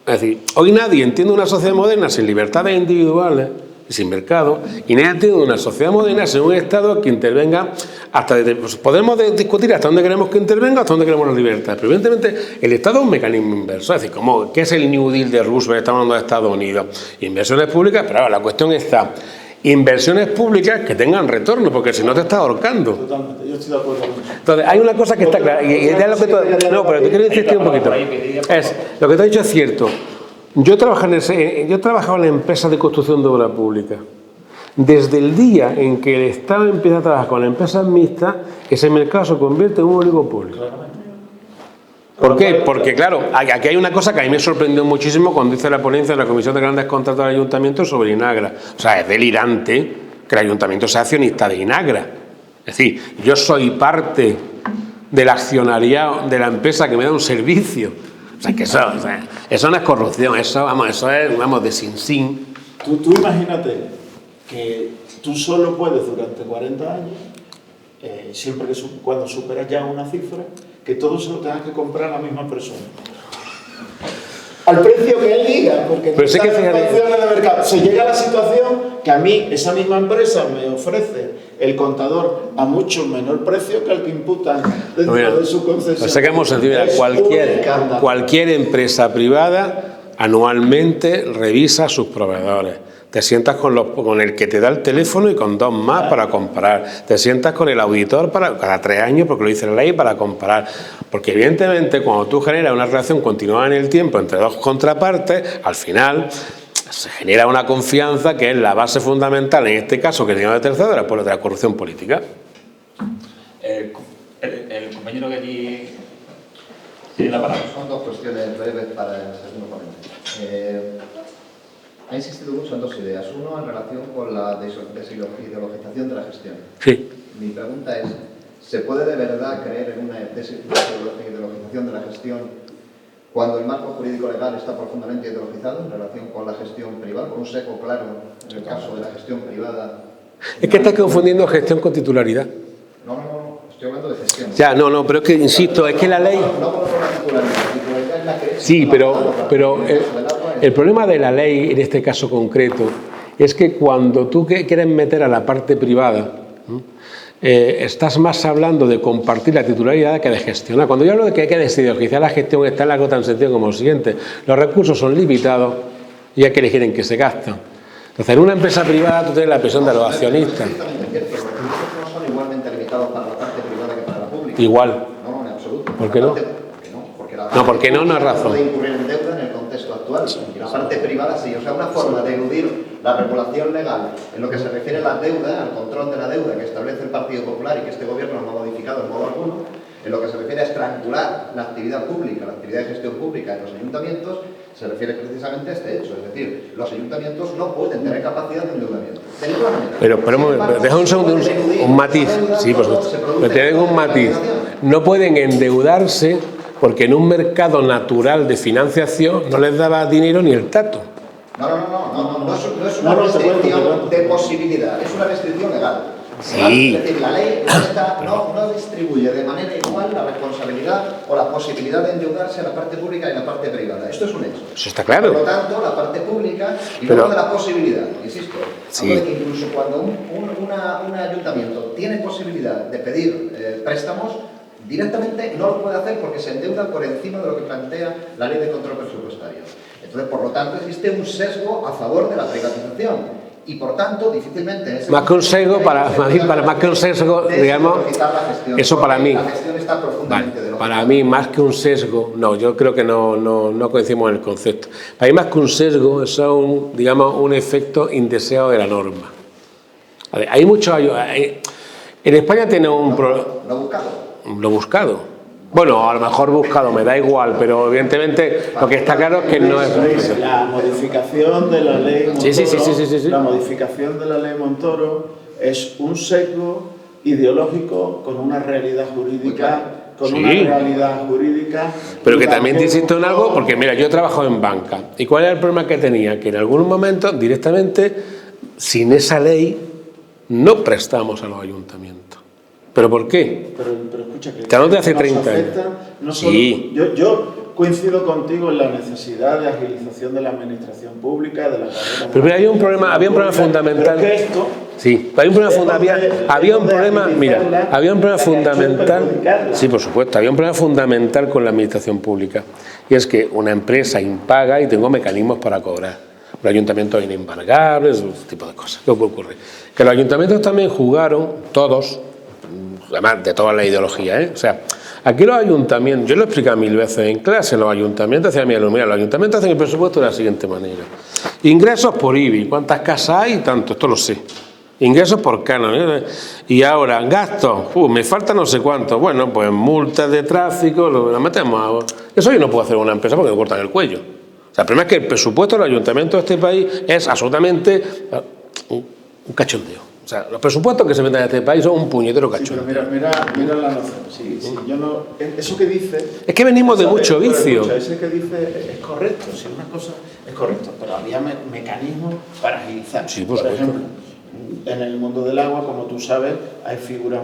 Es decir, hoy nadie entiende una sociedad moderna sin libertades individuales y sin mercado, y nadie entiende una sociedad moderna sin un Estado que intervenga podemos discutir hasta dónde queremos que intervenga, hasta dónde queremos la libertad, pero evidentemente el Estado es un mecanismo inversor. Es decir, ¿qué es el New Deal de Roosevelt? Estamos hablando de Estados Unidos, inversiones públicas, pero ahora la cuestión está, inversiones públicas que tengan retorno, porque si no te estás ahorcando. Totalmente, yo estoy de acuerdo con eso. Entonces, hay una cosa que está clara, y es lo que pero te quiero insistir un poquito. Lo que te he dicho es cierto. Yo he trabajado en la empresa de construcción de obra pública. Desde el día en que el Estado empieza a trabajar con empresas mixtas, ese mercado se convierte en un oligopolio. ¿Por qué? Porque, claro, aquí hay una cosa que a mí me sorprendió muchísimo cuando hice la ponencia de la Comisión de Grandes Contratos del Ayuntamiento sobre Inagra. Es delirante que el Ayuntamiento sea accionista de Inagra. Es decir, yo soy parte del accionariado de la empresa que me da un servicio. Que eso no es corrupción, eso es de sin. Tú imagínate que tú solo puedes durante 40 años, siempre cuando superas ya una cifra, que todo se lo tengas que comprar a la misma persona. Al precio que él diga, porque pero sé que de mercado. Se llega a la situación que a mí esa misma empresa me ofrece el contador a mucho menor precio que el que imputan dentro de su concesión. Pues sacamos cualquier empresa privada anualmente revisa sus proveedores. Te sientas con el que te da el teléfono y con dos más para comparar. Te sientas con el auditor cada 3 años, porque lo dice la ley, para comparar. Porque evidentemente cuando tú generas una relación continuada en el tiempo entre dos contrapartes, al final se genera una confianza que es la base fundamental, en este caso que tenemos de tercero, de la corrupción política. El compañero que aquí tiene la palabra. Son dos cuestiones breves para el segundo ponente. Ha insistido mucho en dos ideas. Uno, en relación con la desideologización de la gestión. Sí. Mi pregunta es, ¿se puede de verdad creer en una desideologización de la gestión cuando el marco jurídico legal está profundamente ideologizado en relación con la gestión privada, con un seco claro en el caso de la gestión privada? Es que estás confundiendo gestión con titularidad. No, estoy hablando de gestión. Ya, no, pero es que, insisto, es que la ley... No por la titularidad es la que es... Sí, pero el problema de la ley, en este caso concreto, es que cuando tú quieres meter a la parte privada, estás más hablando de compartir la titularidad que de gestionar. Cuando yo hablo de que hay que desideologizar la gestión, está en algo tan sencillo como lo siguiente: los recursos son limitados y hay que elegir en qué se gastan. Entonces, en una empresa privada tú tienes la presión de los accionistas. Los recursos no son igualmente limitados para la parte privada que para la pública. Igual. No, en absoluto. ¿Por qué no? Porque la No, porque no es razón. puede incurrir en deuda en el contexto actual. Y la parte privada sí. O sea, una forma de eludir la regulación legal en lo que se refiere a la deuda, al control de la deuda que establece el Partido Popular y que este gobierno no ha modificado en modo alguno, en lo que se refiere a estrangular la actividad pública, la actividad de gestión pública en los ayuntamientos, se refiere precisamente a este hecho. Es decir, los ayuntamientos no pueden tener capacidad de endeudamiento. De ninguna manera. Pero deja un segundo, un matiz. Sí, por supuesto. Pero te dejo un matiz. No pueden endeudarse porque en un mercado natural de financiación no les daba dinero ni el tato. No es una restricción de posibilidad, es una restricción legal. Sí. Es decir, la ley no distribuye de manera igual la responsabilidad o la posibilidad de endeudarse a la parte pública y a la parte privada. Esto es un hecho. Eso está claro. Por lo tanto, la parte pública y luego de la posibilidad, insisto, Sí. hablo de que incluso cuando un ayuntamiento tiene posibilidad de pedir préstamos, directamente no lo puede hacer porque se endeuda por encima de lo que plantea la ley de control presupuestario. Entonces, por lo tanto, existe un sesgo a favor de la privatización. Y por tanto, difícilmente... Más que un sesgo, más que un sesgo, digamos, eso para mí... La gestión está profundamente Vale, para mí, más que un sesgo, no, yo creo que no coincidimos en el concepto. Para mí, más que un sesgo, es un efecto indeseado de la norma. A ver, hay mucho... En España tiene un problema... Lo buscado. Lo buscado. Bueno, a lo mejor buscado, me da igual, pero evidentemente lo que está claro es que no es... La modificación de la ley Montoro, Sí. La modificación de la ley Montoro es un sesgo ideológico con una realidad jurídica, Pero que también te insisto en algo, porque mira, yo he trabajado en banca, ¿y cuál era el problema que tenía? Que en algún momento, directamente, sin esa ley, no prestamos a los ayuntamientos. ¿Pero por qué? Pero escucha, que te hablo de hace 30 años. No solo, Sí. Yo coincido contigo en la necesidad de agilización de la administración pública, de la carrera. Pero mira, había un problema fundamental. Pero que esto, sí, había un problema fundamental. Sí, por supuesto, había un problema fundamental con la administración pública. Y es que una empresa impaga y tengo mecanismos para cobrar. Los ayuntamientos inembargables, ese tipo de cosas. ¿Qué ocurre? Que los ayuntamientos también jugaron, todos, además de toda la ideología, O sea, aquí los ayuntamientos, yo lo he explicado 1000 veces en clase, los ayuntamientos hacían mira, los ayuntamientos hacen el presupuesto de la siguiente manera: ingresos por IBI, cuántas casas hay, tanto, esto lo sé. Ingresos por canon, y ahora gastos, me falta no sé cuánto, bueno, pues multas de tráfico, lo metemos eso yo no puedo hacer en una empresa porque me cortan el cuello. O sea, el problema es que el presupuesto del ayuntamiento de este país es absolutamente un cachondeo. O sea, los presupuestos que se meten en este país son un puñetero cachondeo. Sí, pero mira la noción. Sí, yo no, eso que dice... Es que venimos de mucho vicio. Eso que dice es correcto, si una cosa es correcto, pero había mecanismos para agilizar. Sí, por ejemplo, en el mundo del agua, como tú sabes, hay figuras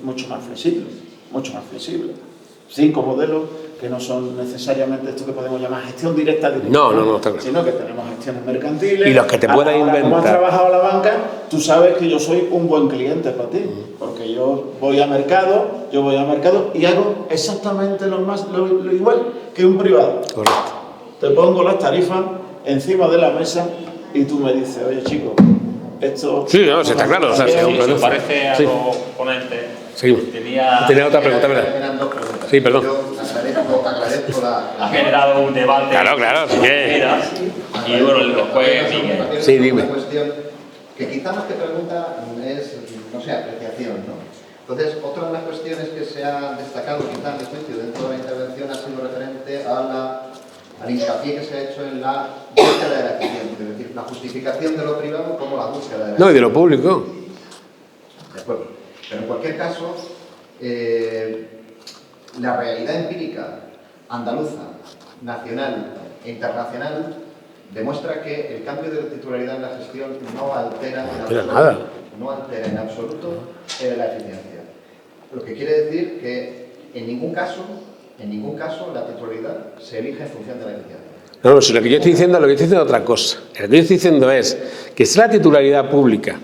mucho más flexibles. 5 modelos que no son necesariamente esto que podemos llamar gestión directa. No, está claro. Sino que tenemos gestiones mercantiles. Y los que te puedan inventar. Como has trabajado la banca, tú sabes que yo soy un buen cliente para ti. Porque yo voy a mercado y hago exactamente lo igual que un privado. Correcto. Te pongo las tarifas encima de la mesa y tú me dices, oye chico, esto... Sí, no, está claro. O sea, si os parece a los ponentes, tenía otra pregunta, ¿verdad? Sí, perdón. Yo agradezco Ha generado un debate. Claro, sí. Y bueno, después sí, dime. Una cuestión que quizá más que pregunta es, no sé, apreciación, ¿no? Entonces, otra de las cuestiones que se ha destacado quizá en mi juicio dentro de la intervención ha sido referente al hincapié que se ha hecho en la búsqueda de la eficiencia, es decir, la justificación de lo privado como la búsqueda de la eficiencia. No, y de lo público. De acuerdo. Pero en cualquier caso, la realidad empírica andaluza, nacional e internacional demuestra que el cambio de titularidad en la gestión no altera en absoluto la eficiencia. Lo que quiere decir que en ningún caso la titularidad se elige en función de la eficiencia. No, si lo que yo estoy diciendo es otra cosa. Lo que yo estoy diciendo es que si la titularidad pública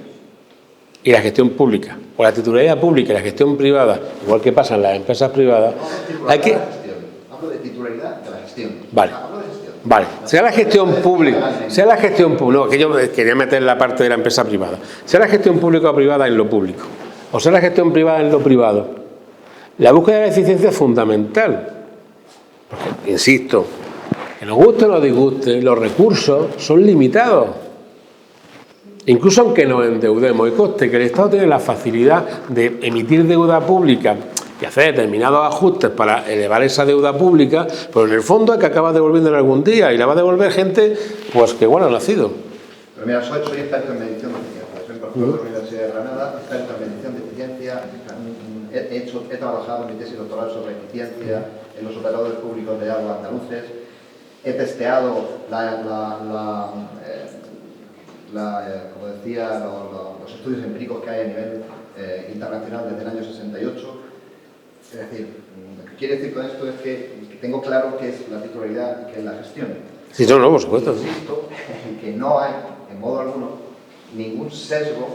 y la gestión pública, o la titularidad pública y la gestión privada, igual que pasa en las empresas privadas, hay que... Hablo de titularidad de la gestión. Vale. Hablo de gestión. Vale, sea la gestión pública, no, que yo quería meter la parte de la empresa privada, sea la gestión pública o privada en lo público, o sea la gestión privada en lo privado, la búsqueda de la eficiencia es fundamental. Porque, insisto, que nos guste o nos disguste, los recursos son limitados. Incluso aunque nos endeudemos, y conste que el Estado tiene la facilidad de emitir deuda pública y hacer determinados ajustes para elevar esa deuda pública, pero en el fondo es que acaba devolviéndola algún día y la va a devolver gente pues que igual ha nacido. Pero mira, soy experto en medición de eficiencia, soy profesor de la Universidad de Granada, experto en medición de eficiencia, he trabajado en mi tesis doctoral sobre eficiencia en los operadores públicos de agua andaluces, he testeado como decía, los estudios empíricos que hay a nivel internacional desde el año 68. Es decir, lo que quiere decir con esto es que tengo claro qué es la titularidad y qué es la gestión. Sí, no, por supuesto. Insisto en que no hay, en modo alguno, ningún sesgo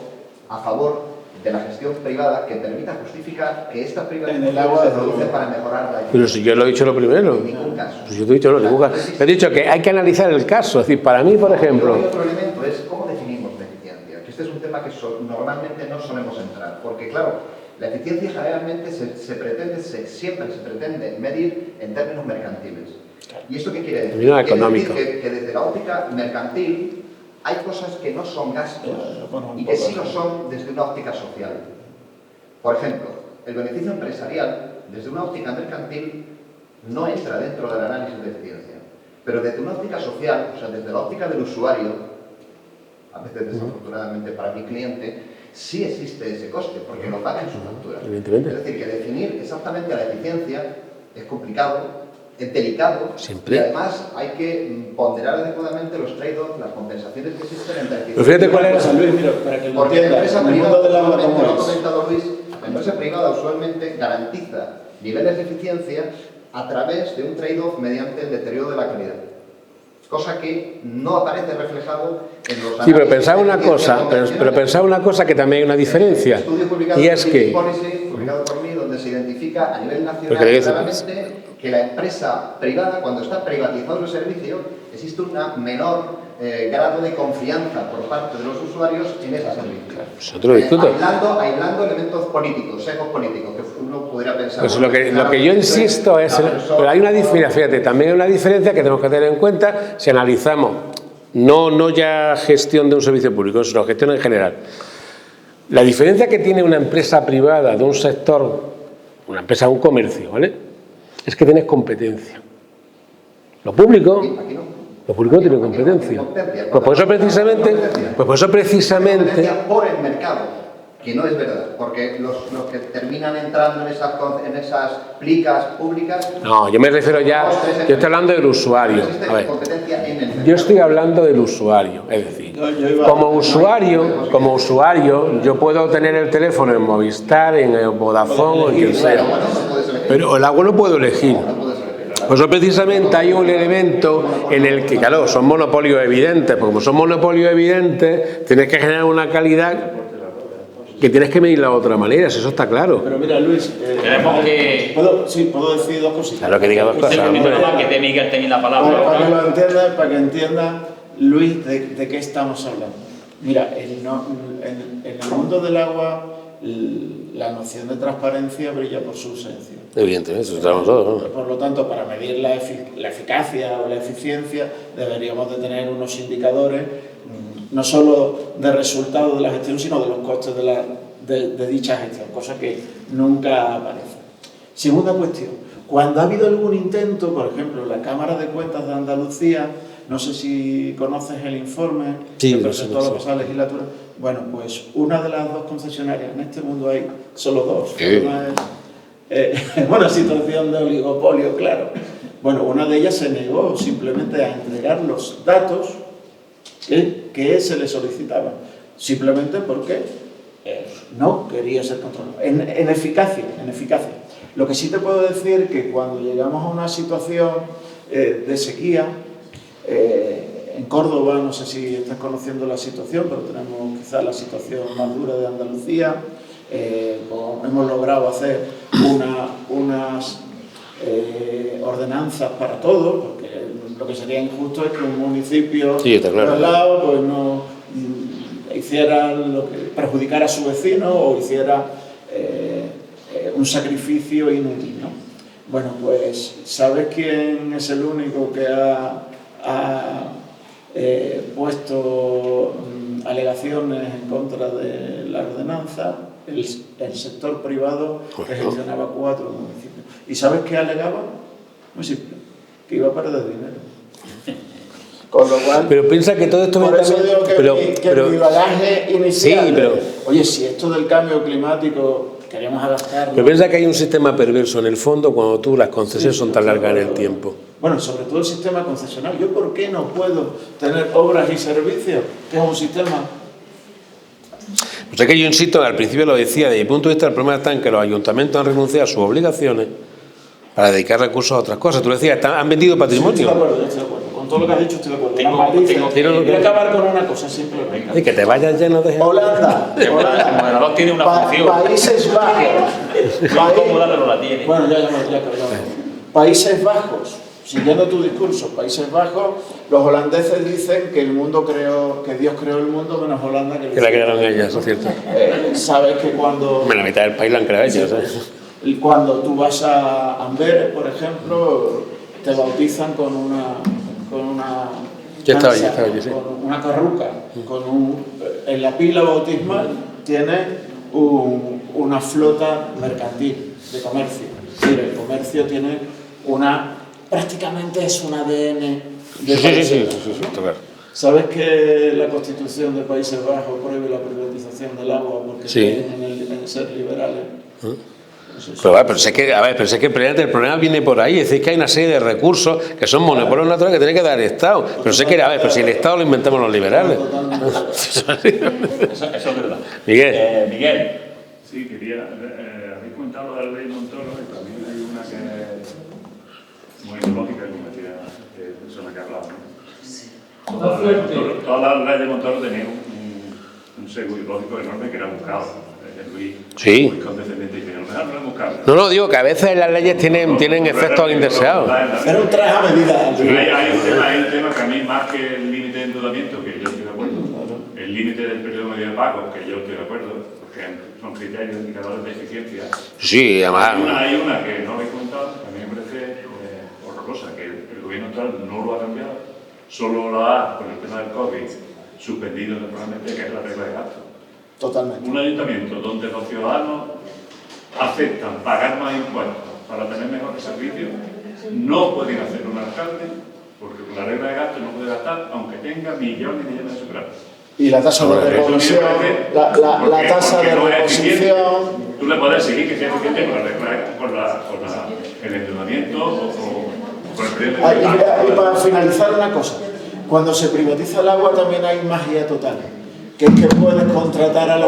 a favor de la gestión privada que permita justificar que esta privatización se produce para mejorar la eficiencia. Pero si yo lo he dicho lo primero. En ningún caso. Pues yo te he dicho, ningún caso. He dicho que hay que analizar el caso. Es decir, para mí, por ejemplo... Y otro elemento es cómo definimos la eficiencia, que este es un tema que normalmente no solemos entrar, porque claro, la eficiencia generalmente siempre se pretende medir en términos mercantiles. ¿Y esto qué quiere decir? Quiere decir que desde la óptica mercantil hay cosas que no son gastos y que sí lo son desde una óptica social. Por ejemplo, el beneficio empresarial, desde una óptica mercantil, no entra dentro del análisis de eficiencia. Pero desde una óptica social, o sea, desde la óptica del usuario, a veces desafortunadamente para mi cliente, sí existe ese coste, porque lo paga en su factura. Es decir, que definir exactamente la eficiencia es complicado, es delicado, siempre. Y además hay que ponderar adecuadamente los trade-offs, las compensaciones que existen entre eficiencia. Pero fíjate cuál es, Luis, mira, para que lo porque la entiendas, empresa en el privada, mundo del agua, como ¿cómo ha es? comentado Luis, la empresa privada usualmente garantiza niveles de eficiencia a través de un trade-off mediante el deterioro de la calidad. Cosa que no aparece reflejado en los análisis. Sí, pero pensaba una cosa que también hay una diferencia. Estudio publicado Y es que... publicado por mí, donde se identifica a nivel nacional claramente que la empresa privada, cuando está privatizando el servicio, existe un menor grado de confianza por parte de los usuarios en ese servicio. Aislando elementos políticos, sesgos políticos, que uno pudiera pensar... Pues lo que yo insisto es... Pero hay una diferencia, fíjate, también hay una diferencia que tenemos que tener en cuenta si analizamos, no ya gestión de un servicio público, sino gestión en general. La diferencia que tiene una empresa privada de un sector, una empresa de un comercio, ¿vale?, es que tienes competencia. Lo público no tiene competencia. Pues por eso precisamente... Competencia por el mercado, que no es verdad, porque los que terminan entrando en esas plicas públicas... No, yo me refiero ya... Yo estoy hablando del usuario. A ver, yo estoy hablando del usuario, es decir, como usuario, yo puedo tener el teléfono en Movistar, en Vodafone o en quien sea, pero el agua no puedo elegir. Por eso precisamente hay un elemento en el que, claro, son monopolios evidentes, porque como son monopolios evidentes, tienes que generar una calidad que tienes que medirla de otra manera, eso está claro. Pero mira, Luis, ¿puedo decir dos cositas? Claro que diga dos cosas. Que te Miguel tenga la palabra. Para que entienda, Luis, de qué estamos hablando. Mira, en el mundo del agua, la noción de transparencia brilla por su ausencia. Evidentemente, eso estamos todos, ¿no? Por lo tanto, para medir la eficacia o la eficiencia, deberíamos de tener unos indicadores no solo de resultados de la gestión, sino de los costes de dicha gestión, cosa que nunca aparece. Segunda cuestión, cuando ha habido algún intento, por ejemplo, la Cámara de Cuentas de Andalucía, no sé si conoces el informe que presentó la pasada legislatura, bueno, pues una de las dos concesionarias, en este mundo hay solo dos, una es una situación de oligopolio, claro. Bueno, una de ellas se negó simplemente a entregar los datos que se le solicitaban, simplemente porque no quería ser controlado. En eficacia. Lo que sí te puedo decir es que cuando llegamos a una situación de sequía, en Córdoba, no sé si estás conociendo la situación, pero tenemos quizás la situación más dura de Andalucía, hemos logrado hacer unas ordenanzas para todos, porque lo que sería injusto es que un municipio al lado pues no hiciera lo que perjudicara a su vecino o hiciera un sacrificio inútil, ¿no? Bueno, pues ¿sabes quién es el único que ha puesto alegaciones en contra de la ordenanza? El sector privado que gestionaba 4 municipios. ¿Y sabes qué alegaba? Muy simple, que iba a perder dinero. Con lo cual, pero piensa que todo esto por eso digo que mi bagaje inicial, sí, pero, oye, si esto del cambio climático queremos adaptarlo... Pero piensa que hay un sistema perverso en el fondo cuando tú las concesiones son tan largas en el tiempo. Bueno, sobre todo el sistema concesionario. ¿Yo por qué no puedo tener obras y servicios? Que es un sistema... Pues es que yo insisto, al principio lo decía, desde mi punto de vista el problema está en que los ayuntamientos han renunciado a sus obligaciones para dedicar recursos a otras cosas. Tú decías, han vendido patrimonio. Sí, estoy de acuerdo. Con todo lo que has dicho estoy de acuerdo. Voy a acabar con una cosa simplemente. Y que te vayas lleno de... Holanda. El moderador tiene una función. Países Bajos. No la tiene. Bueno, ya. Países Bajos. Siguiendo tu discurso, Países Bajos, los holandeses dicen que que Dios creó el mundo menos Holanda que la crearon ellas, eso es cierto. Sabes que cuando... La mitad del país la han creado ellos, Y cuando tú vas a Amberes, por ejemplo, te bautizan con una Ya estaba allí, sí. Con una carruca, en la pila bautismal tiene una flota mercantil de comercio. Es decir, el comercio tiene prácticamente es un ADN de Países Bajos, ¿no? ¿Sabes que la Constitución de Países Bajos prohíbe la privatización del agua porque en ser liberales? Pero sé que, el problema viene por ahí, es decir, que hay una serie de recursos que son monopolios naturales que tiene que dar el Estado. Pero sé que, pero si el Estado lo inventamos los liberales. Eso es verdad. Miguel. Miguel. Sí, habéis comentado la ley Montoro y también hay una que es muy ideológica, como decía la persona que ha hablado, ¿no? Todas las leyes de Montoro tenían un sesgo ideológico enorme que era buscado. Sí. Muy condescendiente y que a lo mejor no es buscable. No, digo que a veces las leyes tienen efectos indeseados. Era un traje a medida. Hay un tema que a mí, más que el límite de endeudamiento, que yo estoy de acuerdo, el límite del periodo medio de pago, que yo estoy de acuerdo, porque son criterios, indicadores de eficiencia. Sí, además. Hay una que no habéis comentado, que a mí me parece horrorosa, que el gobierno actual no lo ha cambiado, solo lo ha, con el tema del COVID, suspendido temporalmente, que es la regla de gasto. Totalmente. Un ayuntamiento donde los ciudadanos aceptan pagar más impuestos para tener mejores servicios, no pueden hacer un alcalde, porque con la regla de gasto no puede gastar, aunque tenga millones y millones de superávit. Y la tasa de reposición, la tasa de reposición... Tú le puedes seguir que sea eficiente con la regla, con el endeudamiento o con el periodo de pago. Y para finalizar una cosa, cuando se privatiza el agua también hay magia total, que es que puedes contratar a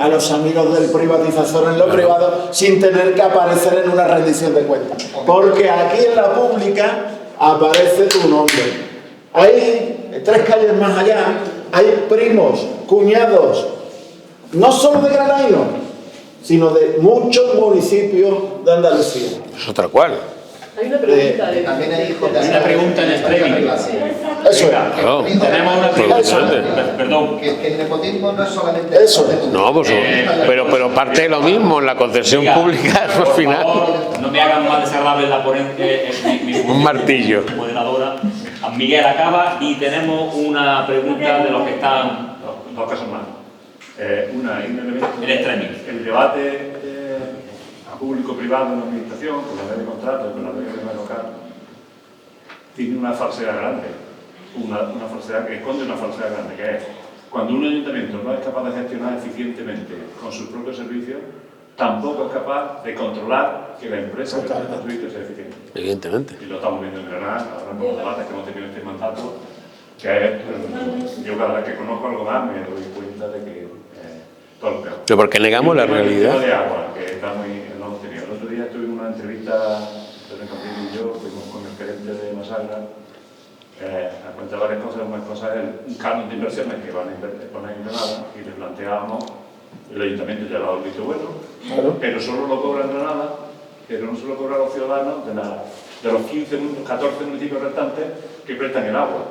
los amigos del privatizador en lo privado sin tener que aparecer en una rendición de cuentas. Porque aquí en la pública aparece tu nombre. Hay 3 calles más allá, hay primos, cuñados, no solo de Granaino, sino de muchos municipios de Andalucía. Eso tal cual. Hay una pregunta también hay hijos de... Hay una pregunta en streaming. Eso es. Tenemos una pregunta. Perdón. Que el nepotismo no es solamente... Eso es. No, pues, pero parte de lo mismo, en la concesión pública, al final. Por favor, no me hagan más desagradable la ponencia. Un martillo. Moderadora. Miguel acaba y tenemos una pregunta de los que están... Dos casos más. En streaming. El debate público-privado en la administración, con la ley de contratos, con la ley de local, tiene una falsedad grande. Una falsedad que esconde una falsedad grande, que es cuando un ayuntamiento no es capaz de gestionar eficientemente con sus propios servicios, tampoco es capaz de controlar que la empresa que presta servicios sea eficiente. Evidentemente. Y lo estamos viendo en Granada, ahora con los debates que hemos tenido en este mandato, que es, yo cada vez que conozco algo más me doy cuenta de que Pero porque negamos la realidad. El tema de agua, que está muy, lo hemos tenido. El otro día tuvimos una entrevista, Antonio Campillo y yo, fuimos con el gerente de Masagra, a cuenta de varias cosas. Una cosa es un canon de inversiones que van a poner en Granada, y le planteábamos, el ayuntamiento ya lo ha visto bueno, Claro. pero solo lo cobra en Granada, pero no solo cobra a los ciudadanos de los 14 municipios restantes que prestan el agua.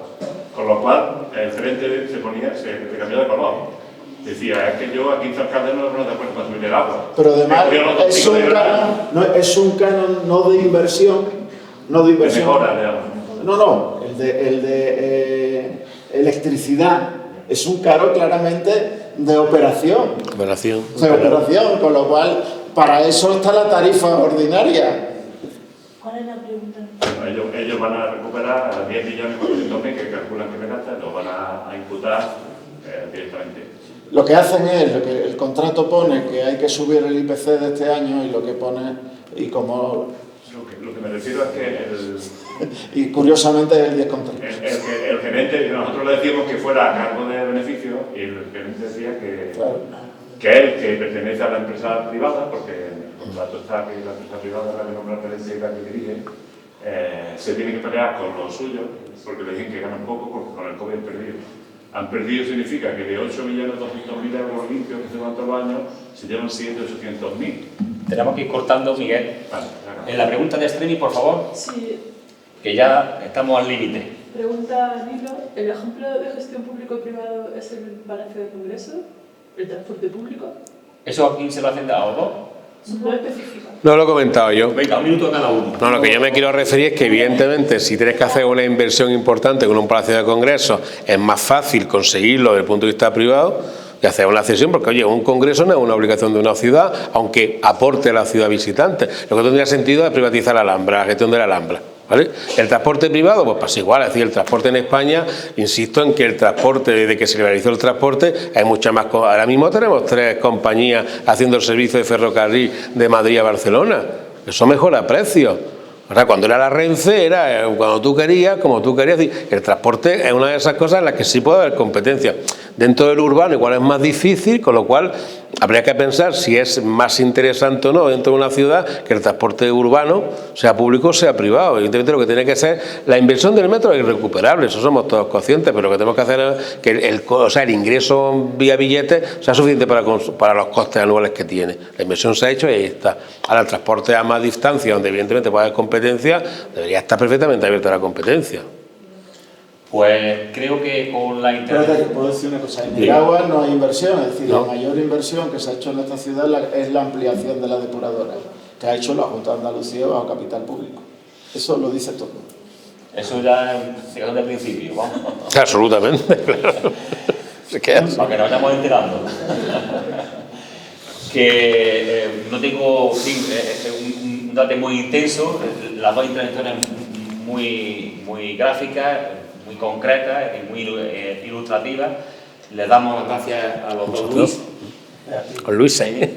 Con lo cual, el gerente se cambió de color. Decía, es que yo a 15 alcaldes no me de acuerdo para subir el agua. Pero además es un canon no de inversión, De mejora de agua. No, el de electricidad es un caro claramente de operación. Con lo cual, para eso está la tarifa ordinaria. ¿Cuál es la pregunta? Bueno, ellos van a recuperar 10 millones que calculan que me gastan, los van a imputar directamente. Lo que hacen es, lo que el contrato pone que hay que subir el IPC de este año, y lo que pone, y como... Lo que me refiero es que y curiosamente es el 10,3. el gerente, nosotros le decíamos que fuera a cargo de beneficios, y el gerente decía Claro. que él, que pertenece a la empresa privada, porque el contrato está que la empresa privada es la que nombra el gerente y la que dirige, se tiene que pelear con los suyos, porque le dicen que ganan poco, porque con el COVID han perdido. Han perdido significa que de 8.200.000 euros limpios que se van todos los años, se llevan 700.000-800.000. Tenemos que ir cortando, Miguel. Vale, claro. En la pregunta de streaming, por favor, Sí, que ya estamos al límite. pregunta Nilo. ¿El ejemplo de gestión público-privado es el Palacio de Congreso? ¿El transporte público? ¿Eso a quién se lo hacen a los dos? No especifica. No lo he comentado yo. Venga, un minuto cada uno. No, lo que yo me quiero referir es que evidentemente si tienes que hacer una inversión importante con un palacio de congresos es más fácil conseguirlo desde el punto de vista privado que hacer una cesión, porque oye, un congreso no es una obligación de una ciudad, aunque aporte a la ciudad visitante. Lo que tendría sentido es privatizar la Alhambra, la gestión de la Alhambra. ¿Vale? El transporte privado, pues pasa igual, es decir, el transporte en España, insisto en que el transporte, desde que se liberalizó el transporte, hay mucha más. Ahora mismo tenemos 3 compañías haciendo el servicio de ferrocarril de Madrid a Barcelona. Eso mejora precios. Ahora, cuando era la Renfe, era cuando tú querías, como tú querías. El transporte es una de esas cosas en las que sí puede haber competencia. Dentro del urbano igual es más difícil, con lo cual habría que pensar si es más interesante o no dentro de una ciudad que el transporte urbano, sea público o sea privado. Evidentemente lo que tiene que ser, la inversión del metro es irrecuperable, eso somos todos conscientes, pero lo que tenemos que hacer es que el ingreso vía billete sea suficiente para los costes anuales que tiene. La inversión se ha hecho y ahí está. Ahora el transporte a más distancia, donde evidentemente puede haber competencia, debería estar perfectamente abierta la competencia. Pues creo que con la Espérate, que puedo decir una cosa. En Nicaragua no hay inversión, es decir, la mayor inversión que se ha hecho en esta ciudad es la ampliación de la depuradora, que ha hecho la Junta de Andalucía bajo capital público. Eso lo dice todo. Eso ya se quedó de principio, vamos. Absolutamente, claro. Para que nos vayamos enterando. Que no tengo un dato muy intenso, las dos intervenciones muy gráficas, muy concretas y muy ilustrativas. Les damos las gracias a los dos Luis. Con Luis. Creo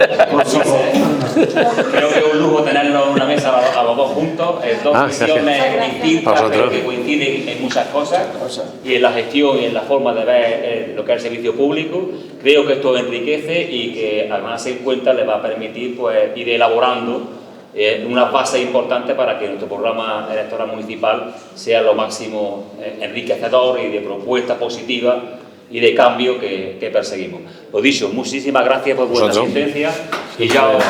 que es un lujo tenerlos en una mesa a los dos juntos, dos visiones distintas, pero que coinciden en muchas cosas, y en la gestión y en la forma de ver lo que es el servicio público. Creo que esto enriquece y que al darse en cuenta les va a permitir pues, ir elaborando unas bases importantes para que nuestro programa electoral municipal sea lo máximo enriquecedor y de propuesta positiva y de cambio que perseguimos. Lo dicho, muchísimas gracias por vuestra asistencia y ya os